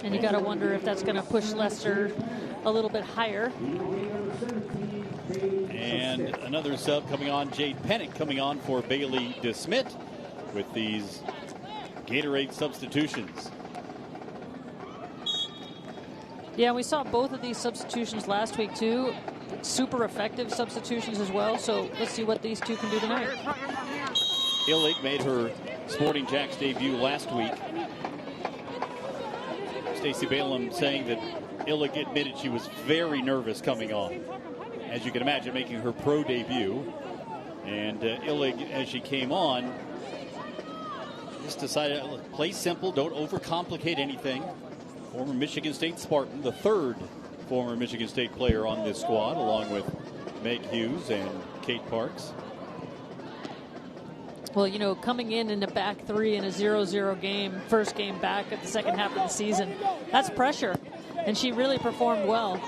And you got to wonder if that's going to push Lester a little bit higher. And another sub coming on, Jade Pennick coming on for Bailey DeSmit with these Gatorade substitutions. Yeah, we saw both of these substitutions last week too. Super effective substitutions as well. So let's see what these two can do tonight. Illig made her Sporting Jacks debut last week. Stacey Balaam saying that Illig admitted she was very nervous coming on. As you can imagine, making her pro debut. And Illig, as she came on, just decided to play simple, don't overcomplicate anything. Former Michigan State Spartan, the third former Michigan State player on this squad, along with Meg Hughes and Kate Parks. Well, you know, coming in the back three in a 0-0 game, first game back at the second half of the season, that's pressure. And she really performed well.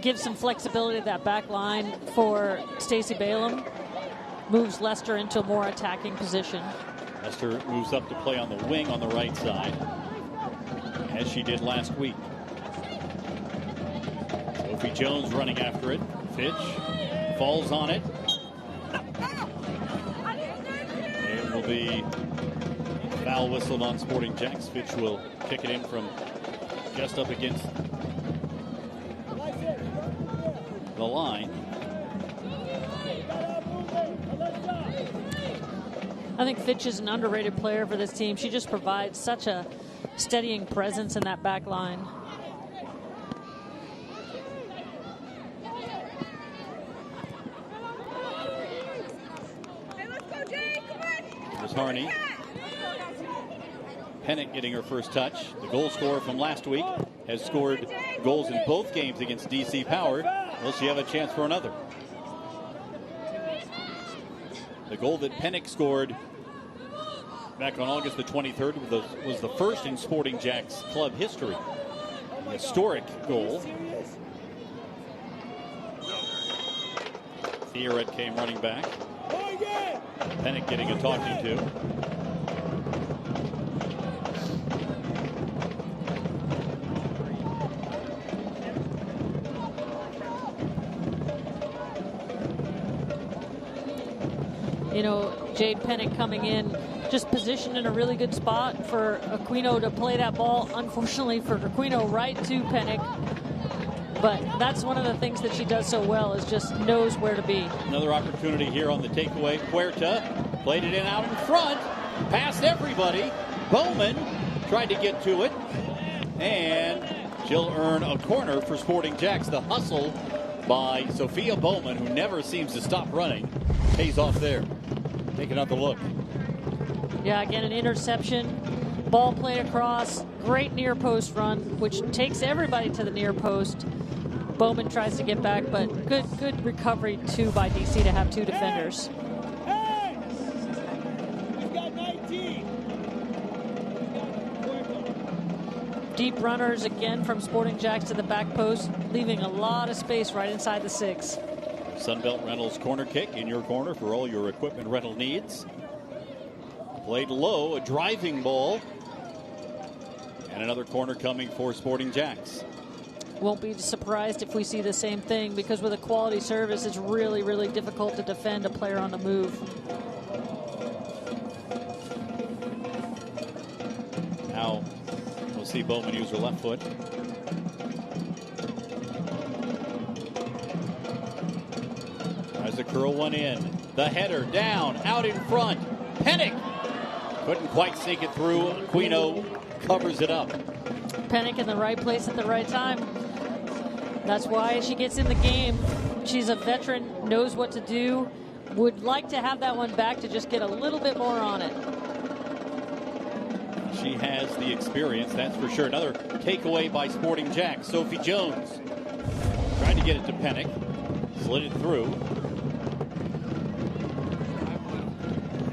Gives some flexibility to that back line for Stacey Balaam. Moves Lester into a more attacking position. Lester moves up to play on the wing on the right side, as she did last week. Sophie Jones running after it. Fitch falls on it. It will be foul whistled on Sporting Jacks. Fitch will kick it in from just up against the line. I think Fitch is an underrated player for this team. She just provides such a steadying presence in that back line. Here's Harney. Pennick getting her first touch. The goal scorer from last week has scored goals in both games against DC Power. Will she have a chance for another? The goal that Pennick scored back on August the 23rd was the first in Sporting Jacks club history. An historic goal. Thierret came running back. Pennick getting a talking to. You know, Jade Pennick coming in, just positioned in a really good spot for Aquino to play that ball. Unfortunately for Aquino, right to Pennick. But that's one of the things that she does so well, is just knows where to be. Another opportunity here on the takeaway. Puerta played it in out in front, past everybody. Bowman tried to get to it, and she'll earn a corner for Sporting Jacks. The hustle by Sophia Bowman, who never seems to stop running, pays off there. Take another look. Yeah, again, an interception. Ball played across, great near post run, which takes everybody to the near post. Bowman tries to get back, but good recovery too by DC to have two defenders. Hey! We've got 19. Deep runners again from Sporting Jacks to the back post, leaving a lot of space right inside the 6. Sunbelt Rentals corner kick in your corner for all your equipment rental needs. Played low, a driving ball. And another corner coming for Sporting Jacks. Won't be surprised if we see the same thing, because with a quality service, it's really, really difficult to defend a player on the move. Now we'll see Bowman use her left foot. Tries to curl one in. The header down, out in front. Pennick couldn't quite sneak it through. Aquino covers it up. Pennick in the right place at the right time. That's why she gets in the game. She's a veteran, knows what to do. Would like to have that one back to just get a little bit more on it. She has the experience, that's for sure. Another takeaway by Sporting Jacks. Sophie Jones tried to get it to Pennick. Slid it through.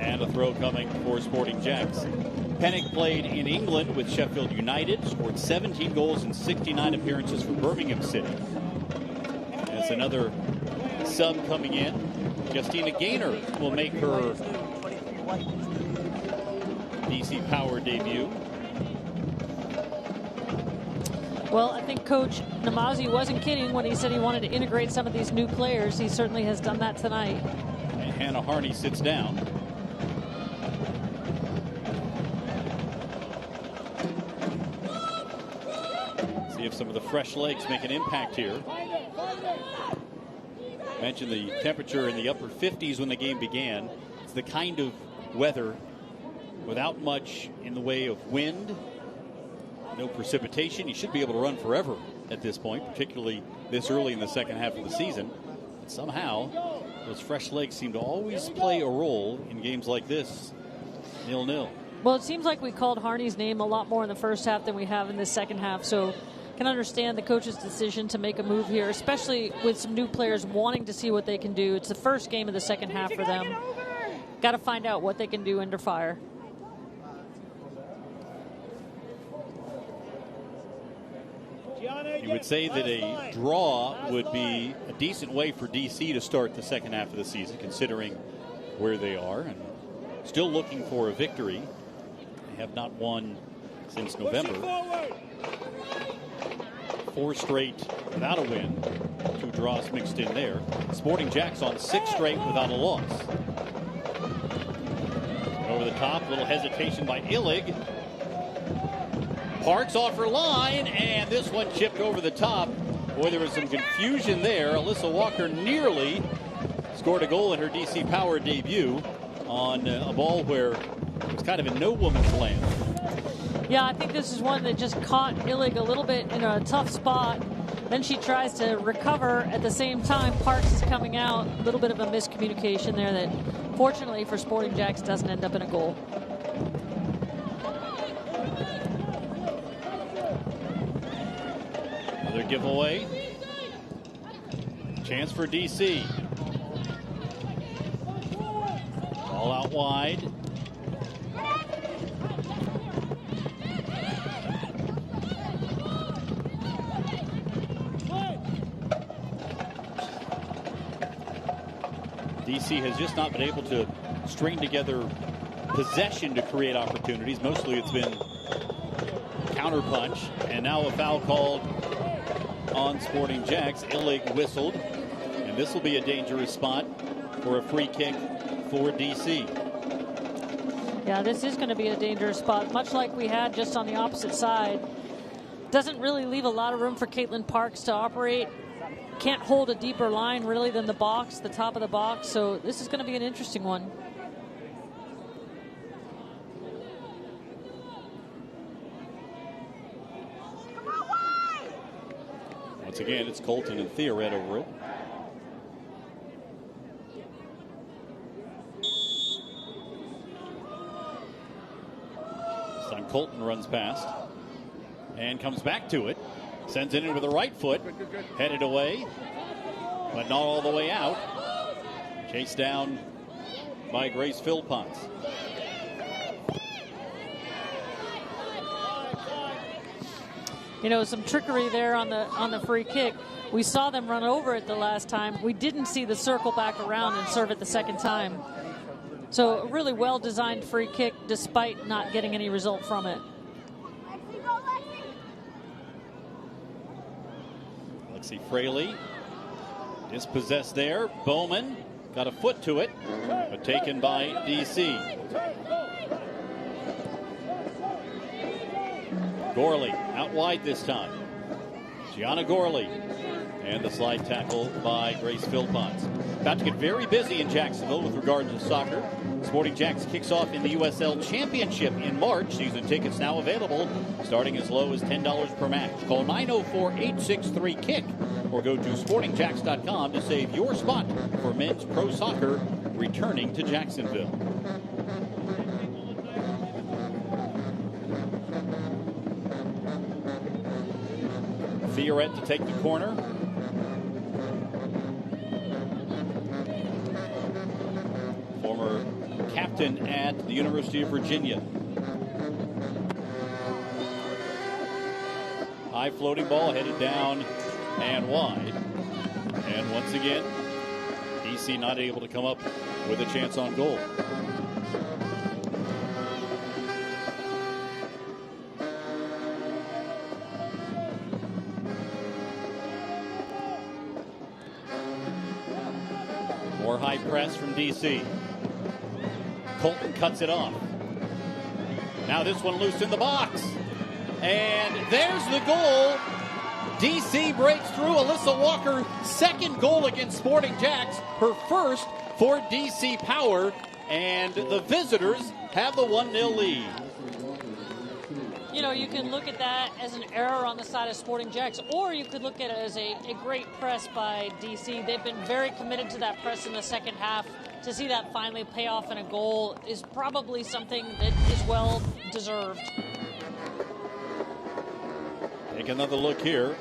And a throw coming for Sporting Jacks. Pennick played in England with Sheffield United, scored 17 goals in 69 appearances for Birmingham City. As another sub coming in, Justina Gaynor will make her DC Power debut. Well, I think Coach Namazi wasn't kidding when he said he wanted to integrate some of these new players. He certainly has done that tonight. And Hannah Harney sits down. If some of the fresh legs make an impact here. Mentioned the temperature in the upper 50s when the game began. It's the kind of weather without much in the way of wind, no precipitation. You should be able to run forever at this point, particularly this early in the second half of the season. But somehow, those fresh legs seem to always play a role in games like this, 0-0. Well, it seems like we called Harney's name a lot more in the first half than we have in the second half, so can understand the coach's decision to make a move here, especially with some new players wanting to see what they can do. It's the first game of the second half for them. Got to find out what they can do under fire. You would say that a draw would be a decent way for DC to start the second half of the season, considering where they are, and still looking for a victory. They have not won since November. 4 straight without a win. 2 draws mixed in there. Sporting Jacks on 6 straight without a loss. Over the top, little hesitation by Illig. Parks off her line, and this one chipped over the top. Boy, there was some confusion there. Alyssa Walker nearly scored a goal in her DC Power debut on a ball where it was kind of in no woman's land. Yeah, I think this is one that just caught Illig a little bit in a tough spot. Then she tries to recover at the same time. Parks is coming out. A little bit of a miscommunication there that, fortunately for Sporting Jacks, doesn't end up in a goal. Another giveaway. Chance for DC. Ball out wide. DC has just not been able to string together possession to create opportunities. Mostly it's been counterpunch, and now a foul called on Sporting Jacks. Illig whistled, and this will be a dangerous spot for a free kick for DC. Yeah, this is going to be a dangerous spot, much like we had just on the opposite side. Doesn't really leave a lot of room for Caitlin Parks to operate. Can't hold a deeper line really than the box, the top of the box. So this is going to be an interesting one. Once again, it's Colton and Theoret over it. This time Colton runs past and comes back to it. Sends it in with the right foot. Headed away, but not all the way out. Chased down by Grace Philpotts. You know, some trickery there on the free kick. We saw them run over it the last time. We didn't see the circle back around and serve it the second time. So a really well-designed free kick despite not getting any result from it. Lexi Fraley dispossessed there. Bowman got a foot to it, but taken by DC. Gorley out wide this time. Gianna Gorley. And the slide tackle by Grace Philpotts. About to get very busy in Jacksonville with regards to soccer. Sporting Jacks kicks off in the USL Championship in March. Season tickets now available, starting as low as $10 per match. Call 904-863-KICK or go to sportingjacks.com to save your spot for men's pro soccer returning to Jacksonville. Fiorette to take the corner. Former captain at the University of Virginia. High floating ball headed down and wide. And once again, DC not able to come up with a chance on goal. More high press from DC. Colton cuts it off. Now this one loose in the box. And there's the goal. DC breaks through. Alyssa Walker, second goal against Sporting Jacks. Her first for DC Power. And the visitors have the 1-0 lead. You know, you can look at that as an error on the side of Sporting Jacks, or you could look at it as a great press by DC. They've been very committed to that press in the second half. To see that finally pay off in a goal is probably something that is well deserved. Take another look here.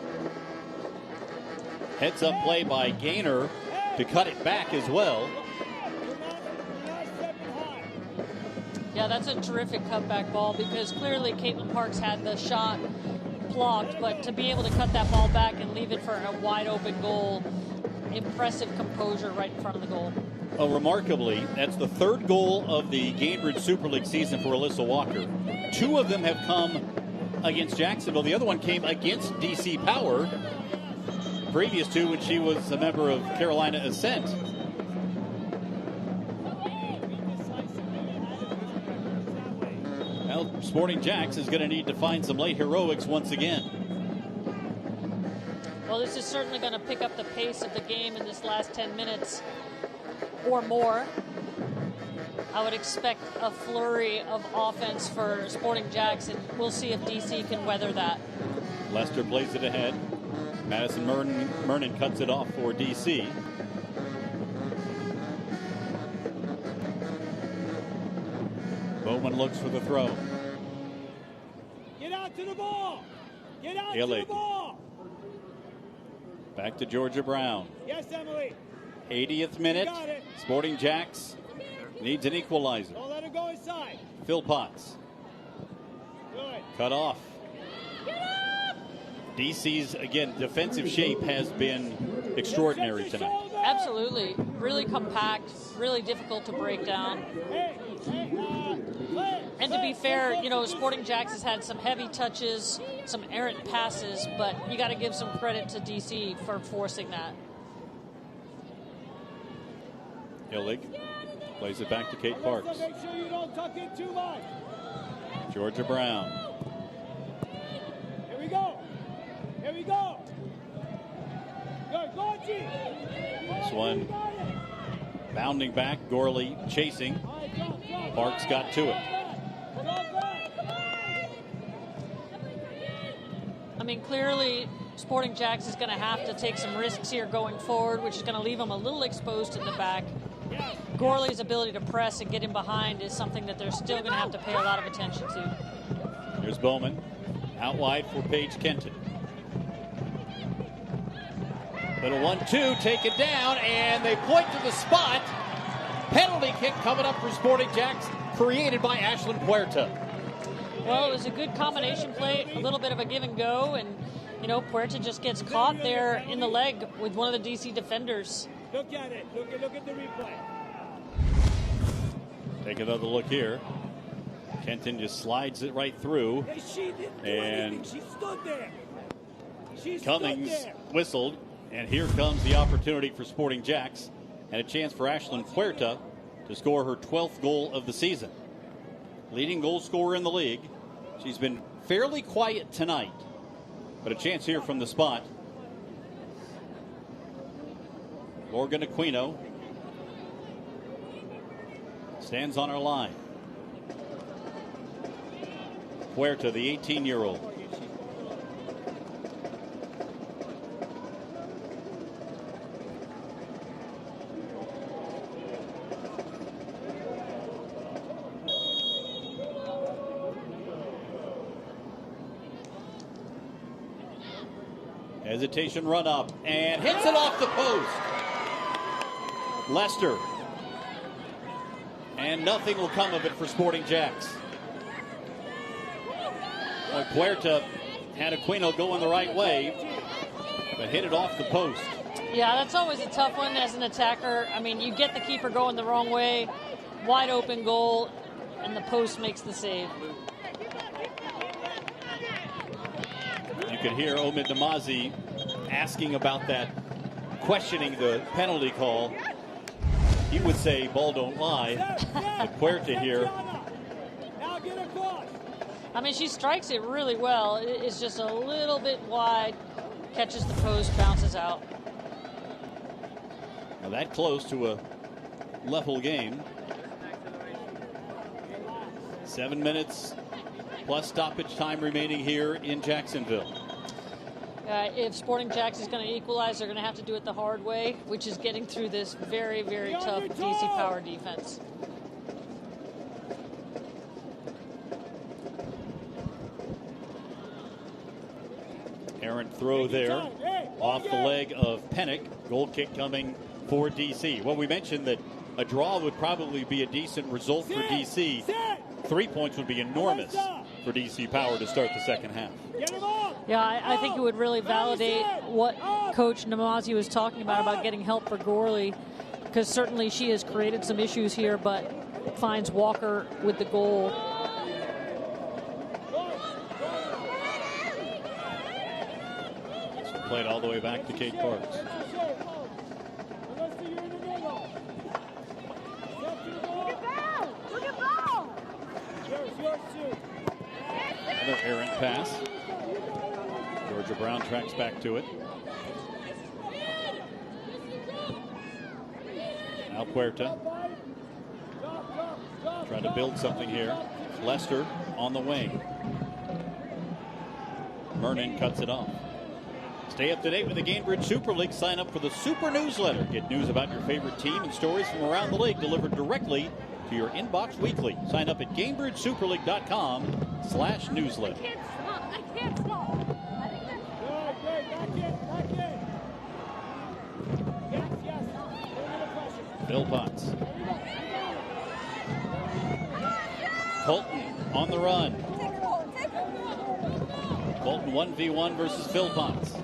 Heads up play by Gaynor to cut it back as well. Yeah, that's a terrific cutback ball because clearly Caitlin Parks had the shot blocked, but to be able to cut that ball back and leave it for a wide open goal, impressive composure right in front of the goal. Well, remarkably, that's the third goal of the Gainbridge Super League season for Alyssa Walker. Two of them have come against Jacksonville. The other one came against DC Power. Previous to when she was a member of Carolina Ascent. Well, Sporting Jacks is going to need to find some late heroics once again. Well, this is certainly going to pick up the pace of the game in this last 10 minutes or more. I would expect a flurry of offense for Sporting Jacks, and we'll see if DC can weather that. Lester plays it ahead. Madison Mernon cuts it off for DC. Bowman looks for the throw. Get out to the ball. Get out Illig. to the ball. Back to Georgia Brown. Yes, Emily. 80th minute. You got it. Sporting Jacks needs an equalizer. Don't let her go inside. Philpotts. Good. Cut off. DC's, again, defensive shape has been extraordinary tonight. Absolutely. Really compact, really difficult to break down. And to be fair, you know, Sporting Jacks has had some heavy touches, some errant passes, but you got to give some credit to DC for forcing that. Illig plays it back to Kate Parks. Make sure you don't tuck in too much. Georgia Brown. Here we go. Here we go. Good. Go, G. This one bounding back, Gorley chasing. Parks got to it. I mean, clearly, Sporting Jacks is going to have to take some risks here going forward, which is going to leave them a little exposed in the back. Gorley's ability to press and get in behind is something that they're still going to have to pay a lot of attention to. Here's Bowman. Out wide for Paige Kenton. Little 1-2, take it down, and they point to the spot. Penalty kick coming up for Sporting JAX, created by Ashlyn Puerta. Well, it was a good combination play, a little bit of a give and go, and Puerta just gets caught there in the leg with one of the DC defenders. Look at it. Look at the replay. Take another look here. Kenton just slides it right through. Hey, she didn't do and anything. She stood there. Cummings whistled, and here comes the opportunity for Sporting JAX and a chance for Ashlyn Puerta to score her 12th goal of the season. Leading goal scorer in the league. She's been fairly quiet tonight, but a chance here from the spot. Morgan Aquino stands on her line. Puerta, the 18-year-old. Hesitation run up and hits it off the post. Lester. And nothing will come of it for Sporting JAX. Well, Puerta had Aquino going the right way, but hit it off the post. Yeah, that's always a tough one as an attacker. I mean, you get the keeper going the wrong way, wide open goal, and the post makes the save. You could hear Omid Namazi asking about that, questioning the penalty call. He would say, ball don't lie. But Puerta here. I mean, she strikes it really well. It's just a little bit wide, catches the post, bounces out. Now that close to a level game. 7 minutes plus stoppage time remaining here in Jacksonville. If Sporting JAX is going to equalize, they're going to have to do it the hard way, which is getting through this very, very tough DC Power defense. Errant throw there off the leg of Pennick. Goal kick coming for DC. Well, we mentioned that a draw would probably be a decent result for DC. 3 points would be enormous for DC Power to start the second half. Yeah, I think it would really validate what Coach Namazi was talking about getting help for Gorley, because certainly she has created some issues here, but finds Walker with the goal. Played all the way back to Kate Parks. Another errant pass. Georgia Brown tracks back to it. Now Puerta trying to build something here. Lester on the wing. Mernon cuts it off. Stay up to date with the Gainbridge Super League. Sign up for the Super Newsletter. Get news about your favorite team and stories from around the league delivered directly to your inbox weekly. Sign up at GainbridgeSuperLeague.com/newsletter. I can't stop. Bill Potts. Colton on the run. Colton 1v1 versus Phil Potts.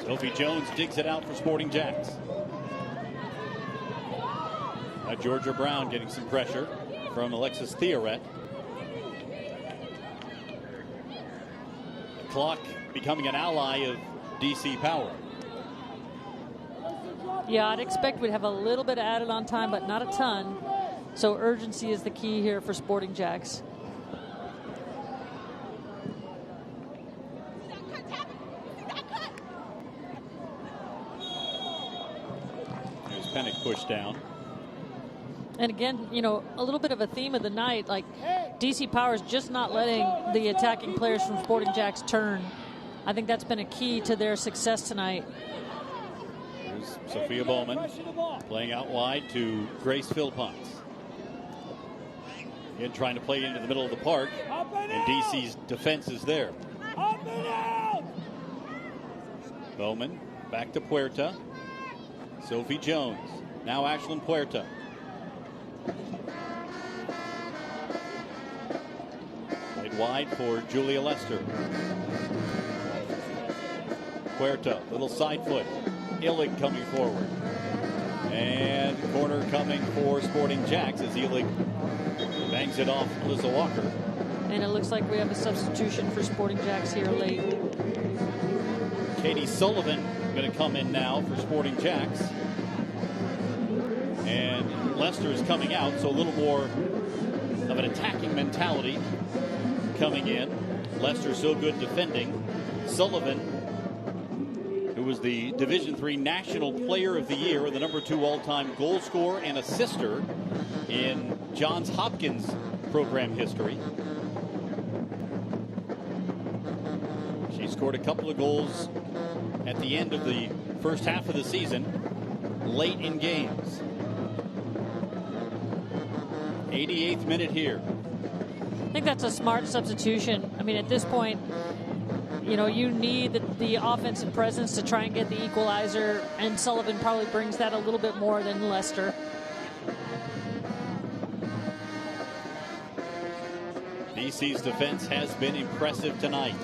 Sophie Jones digs it out for Sporting JAX. Now Georgia Brown getting some pressure from Alexis Theoret. The clock becoming an ally of DC Power. Yeah, I'd expect we'd have a little bit added on time, but not a ton. So urgency is the key here for Sporting JAX. There's Pennick pushed down. And again, you know, a little bit of a theme of the night, like DC Power is just not letting the attacking players from Sporting JAX turn. I think that's been a key to their success tonight. Here's Here's Sophia Bowman playing out wide to Grace Philpotts. Again, trying to play into the middle of the park, and DC's defense is there. Bowman back to Puerta. Sophie Jones. Now Ashlyn Puerta. Played wide for Julia Lester. Puerta, little side foot. Illig coming forward. And corner coming for Sporting JAX as Illig bangs it off Alyssa Walker. And it looks like we have a substitution for Sporting JAX here late. Katie Sullivan going to come in now for Sporting JAX. And Lester is coming out, so a little more of an attacking mentality coming in. Lester so good defending. Sullivan, who was the Division III National Player of the Year and the #2 all-time goal scorer and assister in Johns Hopkins program history. She scored a couple of goals at the end of the first half of the season, late in games. 88th minute here. I think that's a smart substitution. I mean, at this point, you know, you need the offensive presence to try and get the equalizer, and Sullivan probably brings that a little bit more than Lester. BC's defense has been impressive tonight.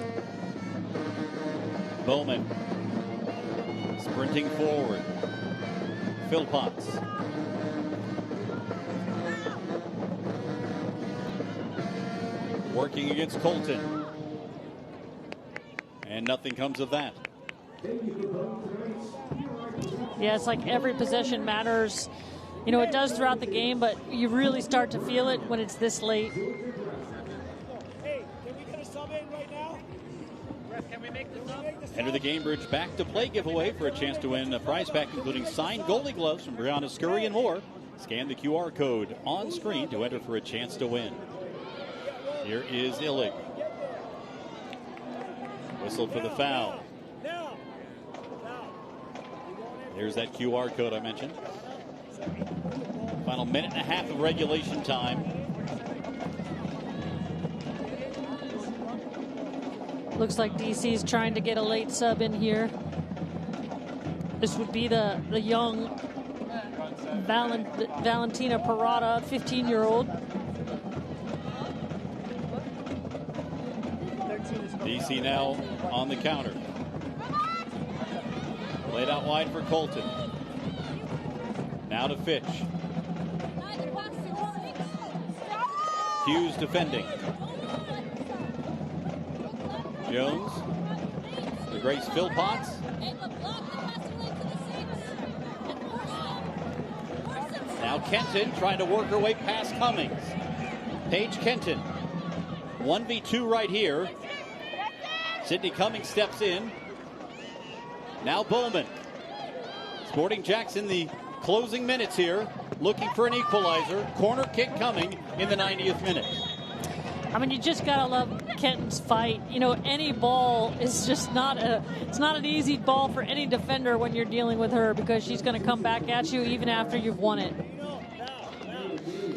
Bowman sprinting forward. Philpotts. Working against Colton. And nothing comes of that. Yeah, it's like every possession matters. You know, it does throughout the game, but you really start to feel it when it's this late. Hey, can we get a sub in right now? Ref, can we make the sub? Enter the Gainbridge Back to Play giveaway for a chance to win a prize pack including signed goalie gloves from Brianna Scurry and more. Scan the QR code on screen to enter for a chance to win. Here is Illig. Whistle for the foul. There's that QR code I mentioned. Final minute and a half of regulation time. Looks like DC's trying to get a late sub in here. This would be the young Valentina Parada, 15-year-old. DC now on the counter. Played out wide for Colton. Now to Fitch. Hughes defending. Jones to Grace Philpotts. Now Kenton trying to work her way past Cummings. Paige Kenton. 1v2 right here. Sydney Cummings steps in. Now Bowman. Sporting JAX in the closing minutes here, looking for an equalizer. Corner kick coming in the 90th minute. I mean, you just gotta love Kenton's fight. You know, any ball is just it's not an easy ball for any defender when you're dealing with her, because she's going to come back at you even after you've won it.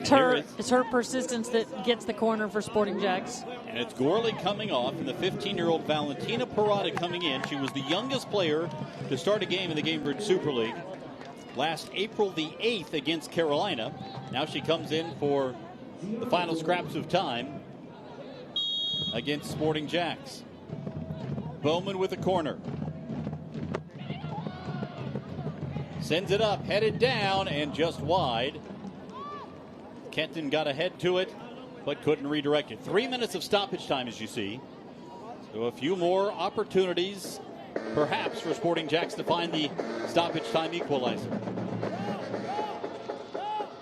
It's her persistence that gets the corner for Sporting JAX. And it's Gorley coming off, and the 15-year-old Valentina Parada coming in. She was the youngest player to start a game in the Gainbridge Super League last April the 8th against Carolina. Now she comes in for the final scraps of time against Sporting JAX. Bowman with a corner. Sends it up, headed down, and just wide. Kenton got ahead to it, but couldn't redirect it. 3 minutes of stoppage time, as you see. So a few more opportunities, perhaps, for Sporting JAX to find the stoppage time equalizer.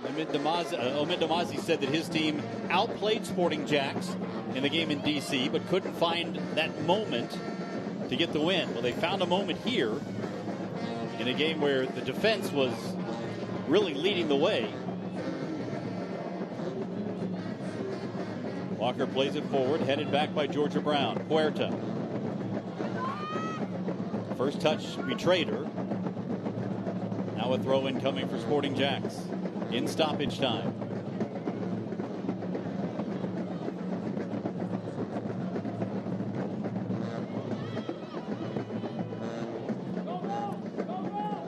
Omid Damazi said that his team outplayed Sporting JAX in the game in DC, but couldn't find that moment to get the win. Well, they found a moment here in a game where the defense was really leading the way. Walker plays it forward, headed back by Georgia Brown. Puerta. First touch betrayed her. Now a throw-in coming for Sporting JAX in stoppage time.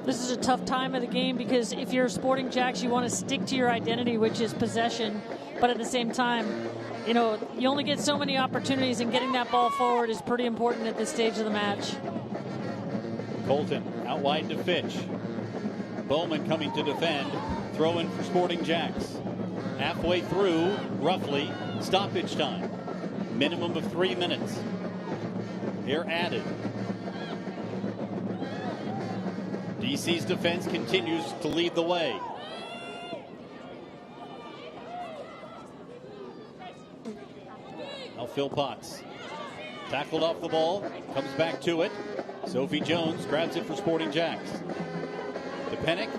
This is a tough time of the game because if you're Sporting JAX, you want to stick to your identity, which is possession. But at the same time, you know, you only get so many opportunities, and getting that ball forward is pretty important at this stage of the match. Colton out wide to Fitch. Bowman coming to defend. Throw in for Sporting JAX. Halfway through, roughly, stoppage time. Minimum of 3 minutes. Here added. DC's defense continues to lead the way. Now Phil Potts. Tackled off the ball. Comes back to it. Sophie Jones grabs it for Sporting JAX. To Pennick.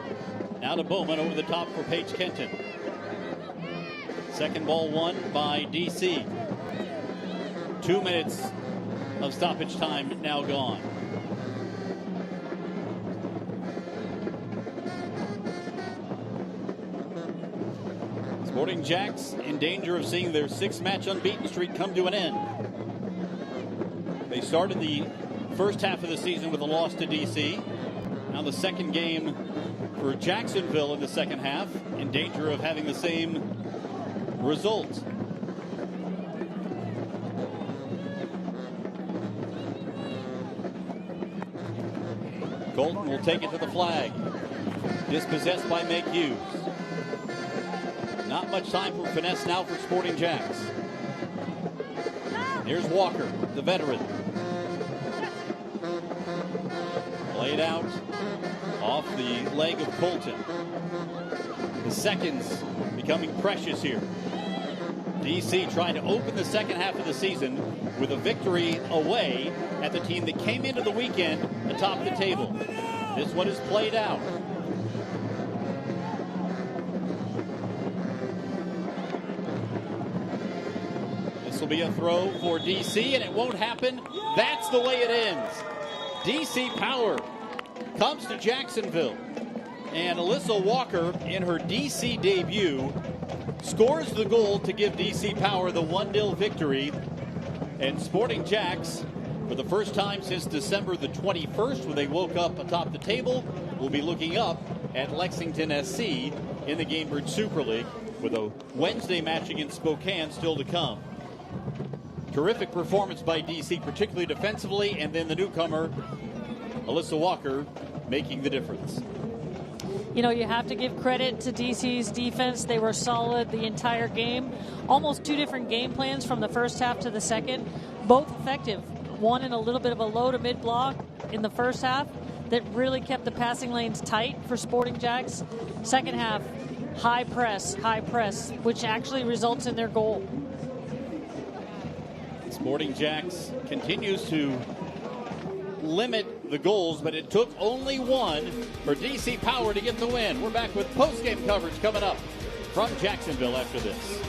Now to Bowman over the top for Paige Kenton. Second ball won by DC. 2 minutes of stoppage time now gone. Sporting JAX in danger of seeing their 6-match unbeaten streak come to an end. They started the first half of the season with a loss to DC. Now the second game for Jacksonville in the second half, in danger of having the same result. Colton will take it to the flag. Dispossessed by Meg Hughes. Not much time for finesse now for Sporting JAX. Here's Walker, the veteran. Laid out off the leg of Colton. The seconds becoming precious here. DC trying to open the second half of the season with a victory away at the team that came into the weekend atop the table. This one is played out. Will be a throw for DC, and it won't happen. That's the way it ends. DC Power comes to Jacksonville, and Alyssa Walker, in her DC debut, scores the goal to give DC Power the 1-0 victory. And Sporting JAX, for the first time since December the 21st, when they woke up atop the table, will be looking up at Lexington SC in the Gainbridge Super League, with a Wednesday match against Spokane still to come. Terrific performance by DC, particularly defensively, and then the newcomer, Alyssa Walker, making the difference. You know, you have to give credit to DC's defense. They were solid the entire game. Almost 2 different game plans from the first half to the second. Both effective. One in a little bit of a low to mid block in the first half that really kept the passing lanes tight for Sporting JAX. Second half, high press, which actually results in their goal. Sporting JAX continues to limit the goals, but it took only one for DC Power to get the win. We're back with post-game coverage coming up from Jacksonville after this.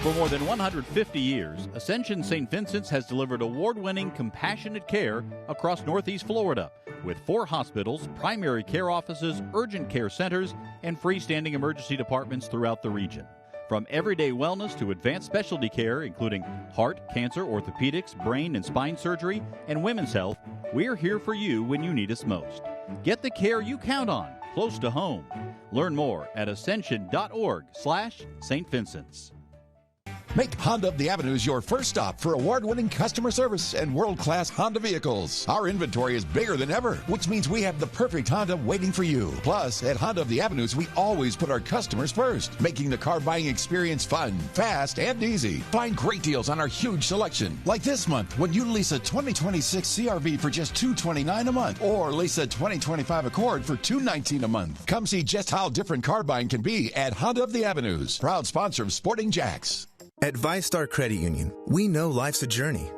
For more than 150 years, Ascension St. Vincent's has delivered award-winning compassionate care across Northeast Florida, with 4 hospitals, primary care offices, urgent care centers, and freestanding emergency departments throughout the region. From everyday wellness to advanced specialty care, including heart, cancer, orthopedics, brain and spine surgery, and women's health, we're here for you when you need us most. Get the care you count on, close to home. Learn more at ascension.org/St. Vincent's. Make Honda of the Avenues your first stop for award-winning customer service and world-class Honda vehicles. Our inventory is bigger than ever, which means we have the perfect Honda waiting for you. Plus, at Honda of the Avenues, we always put our customers first, making the car buying experience fun, fast, and easy. Find great deals on our huge selection. Like this month, when you lease a 2026 CRV for just $229 a month, or lease a 2025 Accord for $219 a month. Come see just how different car buying can be at Honda of the Avenues, proud sponsor of Sporting JAX. At ViStar Credit Union, we know life's a journey.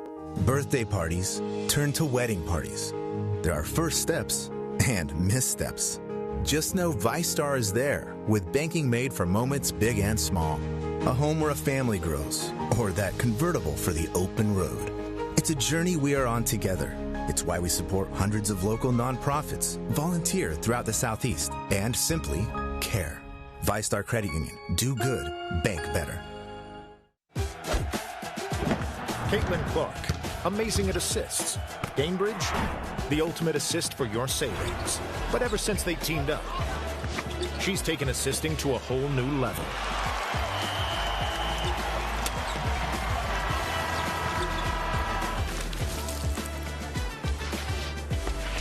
Birthday parties turn to wedding parties. There are first steps and missteps. Just know ViStar is there with banking made for moments big and small. A home where a family grows, or that convertible for the open road. It's a journey we are on together, It's why we support hundreds of local nonprofits, volunteer throughout the Southeast, and simply care. ViStar Credit Union. Do good. Bank better. Caitlin Clark, amazing at assists. Gainbridge, the ultimate assist for your savings. But ever since they teamed up, she's taken assisting to a whole new level.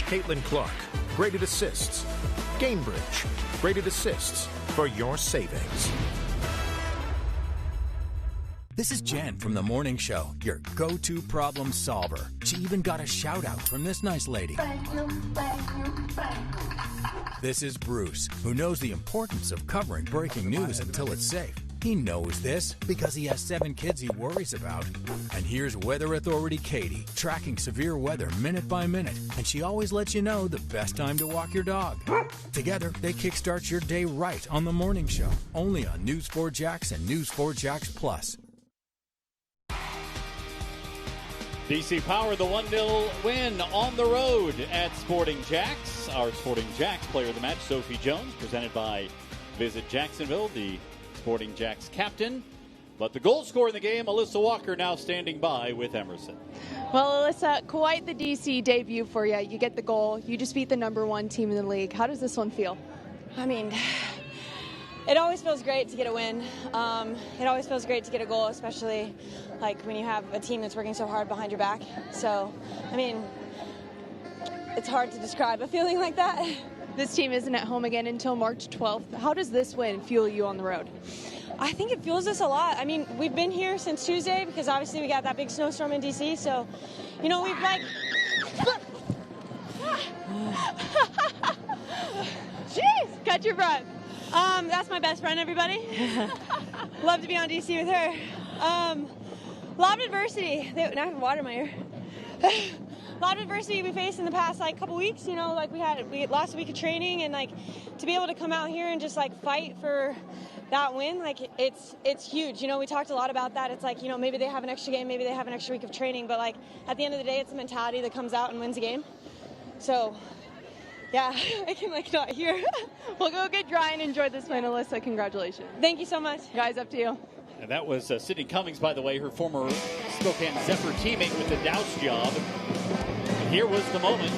Caitlin Clark, graded assists. Gainbridge, graded assists for your savings. This is Jen from The Morning Show, your go-to problem solver. She even got a shout-out from this nice lady. Thank you, thank you, thank you. This is Bruce, who knows the importance of covering breaking news until it's safe. He knows this because he has 7 kids he worries about. And here's Weather Authority Katie, tracking severe weather minute by minute. And she always lets you know the best time to walk your dog. Together, they kickstart your day right on The Morning Show. Only on News 4 JAX and News 4 JAX Plus. DC Power, the 1-0 win on the road at Sporting JAX. Our Sporting JAX player of the match, Sophie Jones, presented by Visit Jacksonville, the Sporting JAX captain. But the goal scorer in the game, Alyssa Walker, now standing by with Emerson. Well, Alyssa, quite the DC debut for you. You get the goal. You just beat the #1 team in the league. How does this one feel? I mean, it always feels great to get a win. It always feels great to get a goal, especially like when you have a team that's working so hard behind your back. So, I mean, it's hard to describe a feeling like that. This team isn't at home again until March 12th. How does this win fuel you on the road? I think it fuels us a lot. I mean, we've been here since Tuesday because obviously we got that big snowstorm in DC. So, you know, we've like... Jeez, catch your breath. That's my best friend, everybody. Love to be on DC with her. A lot of adversity. Now I have water in my ear. A lot of adversity we faced in the past couple weeks. You know, we lost a week of training, and to be able to come out here and just fight for that win, it's huge. You know, we talked a lot about that. It's maybe they have an extra game, maybe they have an extra week of training, but at the end of the day, it's a mentality that comes out and wins a game. So, yeah, I can not hear. We'll go get dry and enjoy this win, Alyssa. Congratulations. Thank you so much. Guys, up to you. And that was Sydney Cummings, by the way, her former Spokane Zephyr teammate with the Douse job. And here was the moment.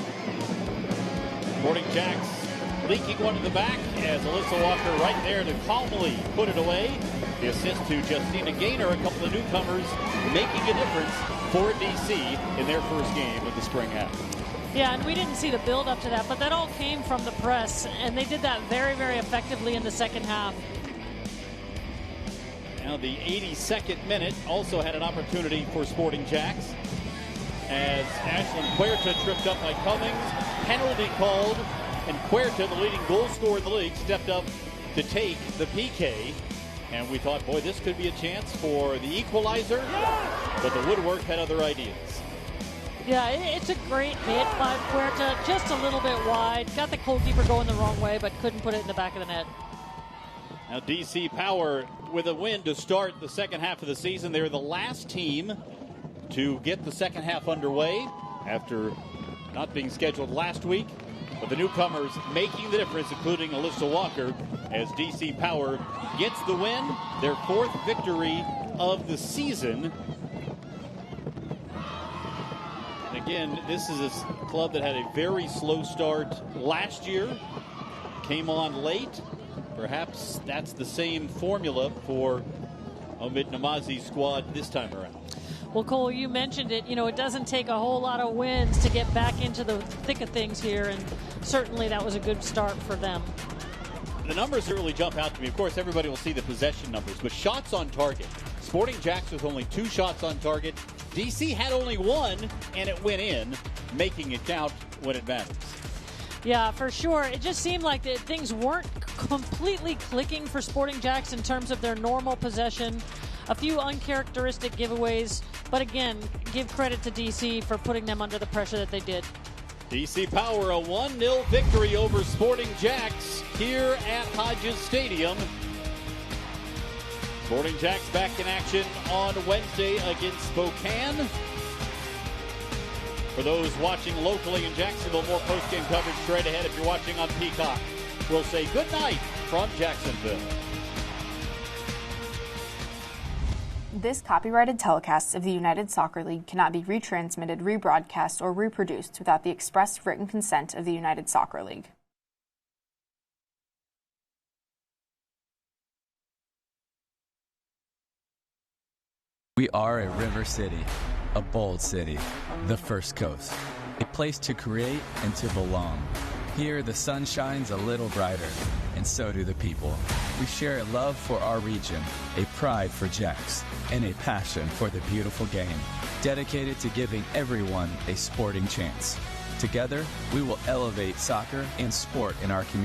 Sporting JAX leaking one to the back as Alyssa Walker right there to calmly put it away. The assist to Justina Gaynor, a couple of newcomers making a difference for DC in their first game of the spring half. Yeah, and we didn't see the build up to that, but that all came from the press, and they did that very, very effectively in the second half. Now the 82nd minute also had an opportunity for Sporting JAX as Ashlyn Puerta tripped up by Cummings, penalty called, and Puerta, the leading goal scorer in the league, stepped up to take the PK. And we thought, boy, this could be a chance for the equalizer, but the woodwork had other ideas. Yeah, it's a great hit by Puerta, just a little bit wide. Got the goalkeeper going the wrong way, but couldn't put it in the back of the net. Now DC Power with a win to start the second half of the season. They're the last team to get the second half underway after not being scheduled last week. But the newcomers making the difference, including Alyssa Walker, as DC Power gets the win, their 4th victory of the season. And again, this is a club that had a very slow start last year, came on late. Perhaps that's the same formula for Omid Namazi's squad this time around. Well, Cole, you mentioned it. You know, it doesn't take a whole lot of wins to get back into the thick of things here, and certainly that was a good start for them. The numbers that really jump out to me, of course, everybody will see the possession numbers, but shots on target. Sporting JAX with only 2 shots on target. DC had only 1, and it went in, making it count when it matters. Yeah, for sure. It just seemed like that things weren't completely clicking for Sporting JAX in terms of their normal possession. A few uncharacteristic giveaways, but again, give credit to DC for putting them under the pressure that they did. DC Power, a 1-0 victory over Sporting JAX here at Hodges Stadium. Sporting JAX back in action on Wednesday against Spokane. For those watching locally in Jacksonville, more post-game coverage straight ahead if you're watching on Peacock. We'll say good night from Jacksonville. This copyrighted telecast of the United Soccer League cannot be retransmitted, rebroadcast, or reproduced without the express written consent of the United Soccer League. We are a river city, a bold city, the First Coast, a place to create and to belong. Here, the sun shines a little brighter, and so do the people. We share a love for our region, a pride for JAX, and a passion for the beautiful game, dedicated to giving everyone a sporting chance. Together, we will elevate soccer and sport in our community.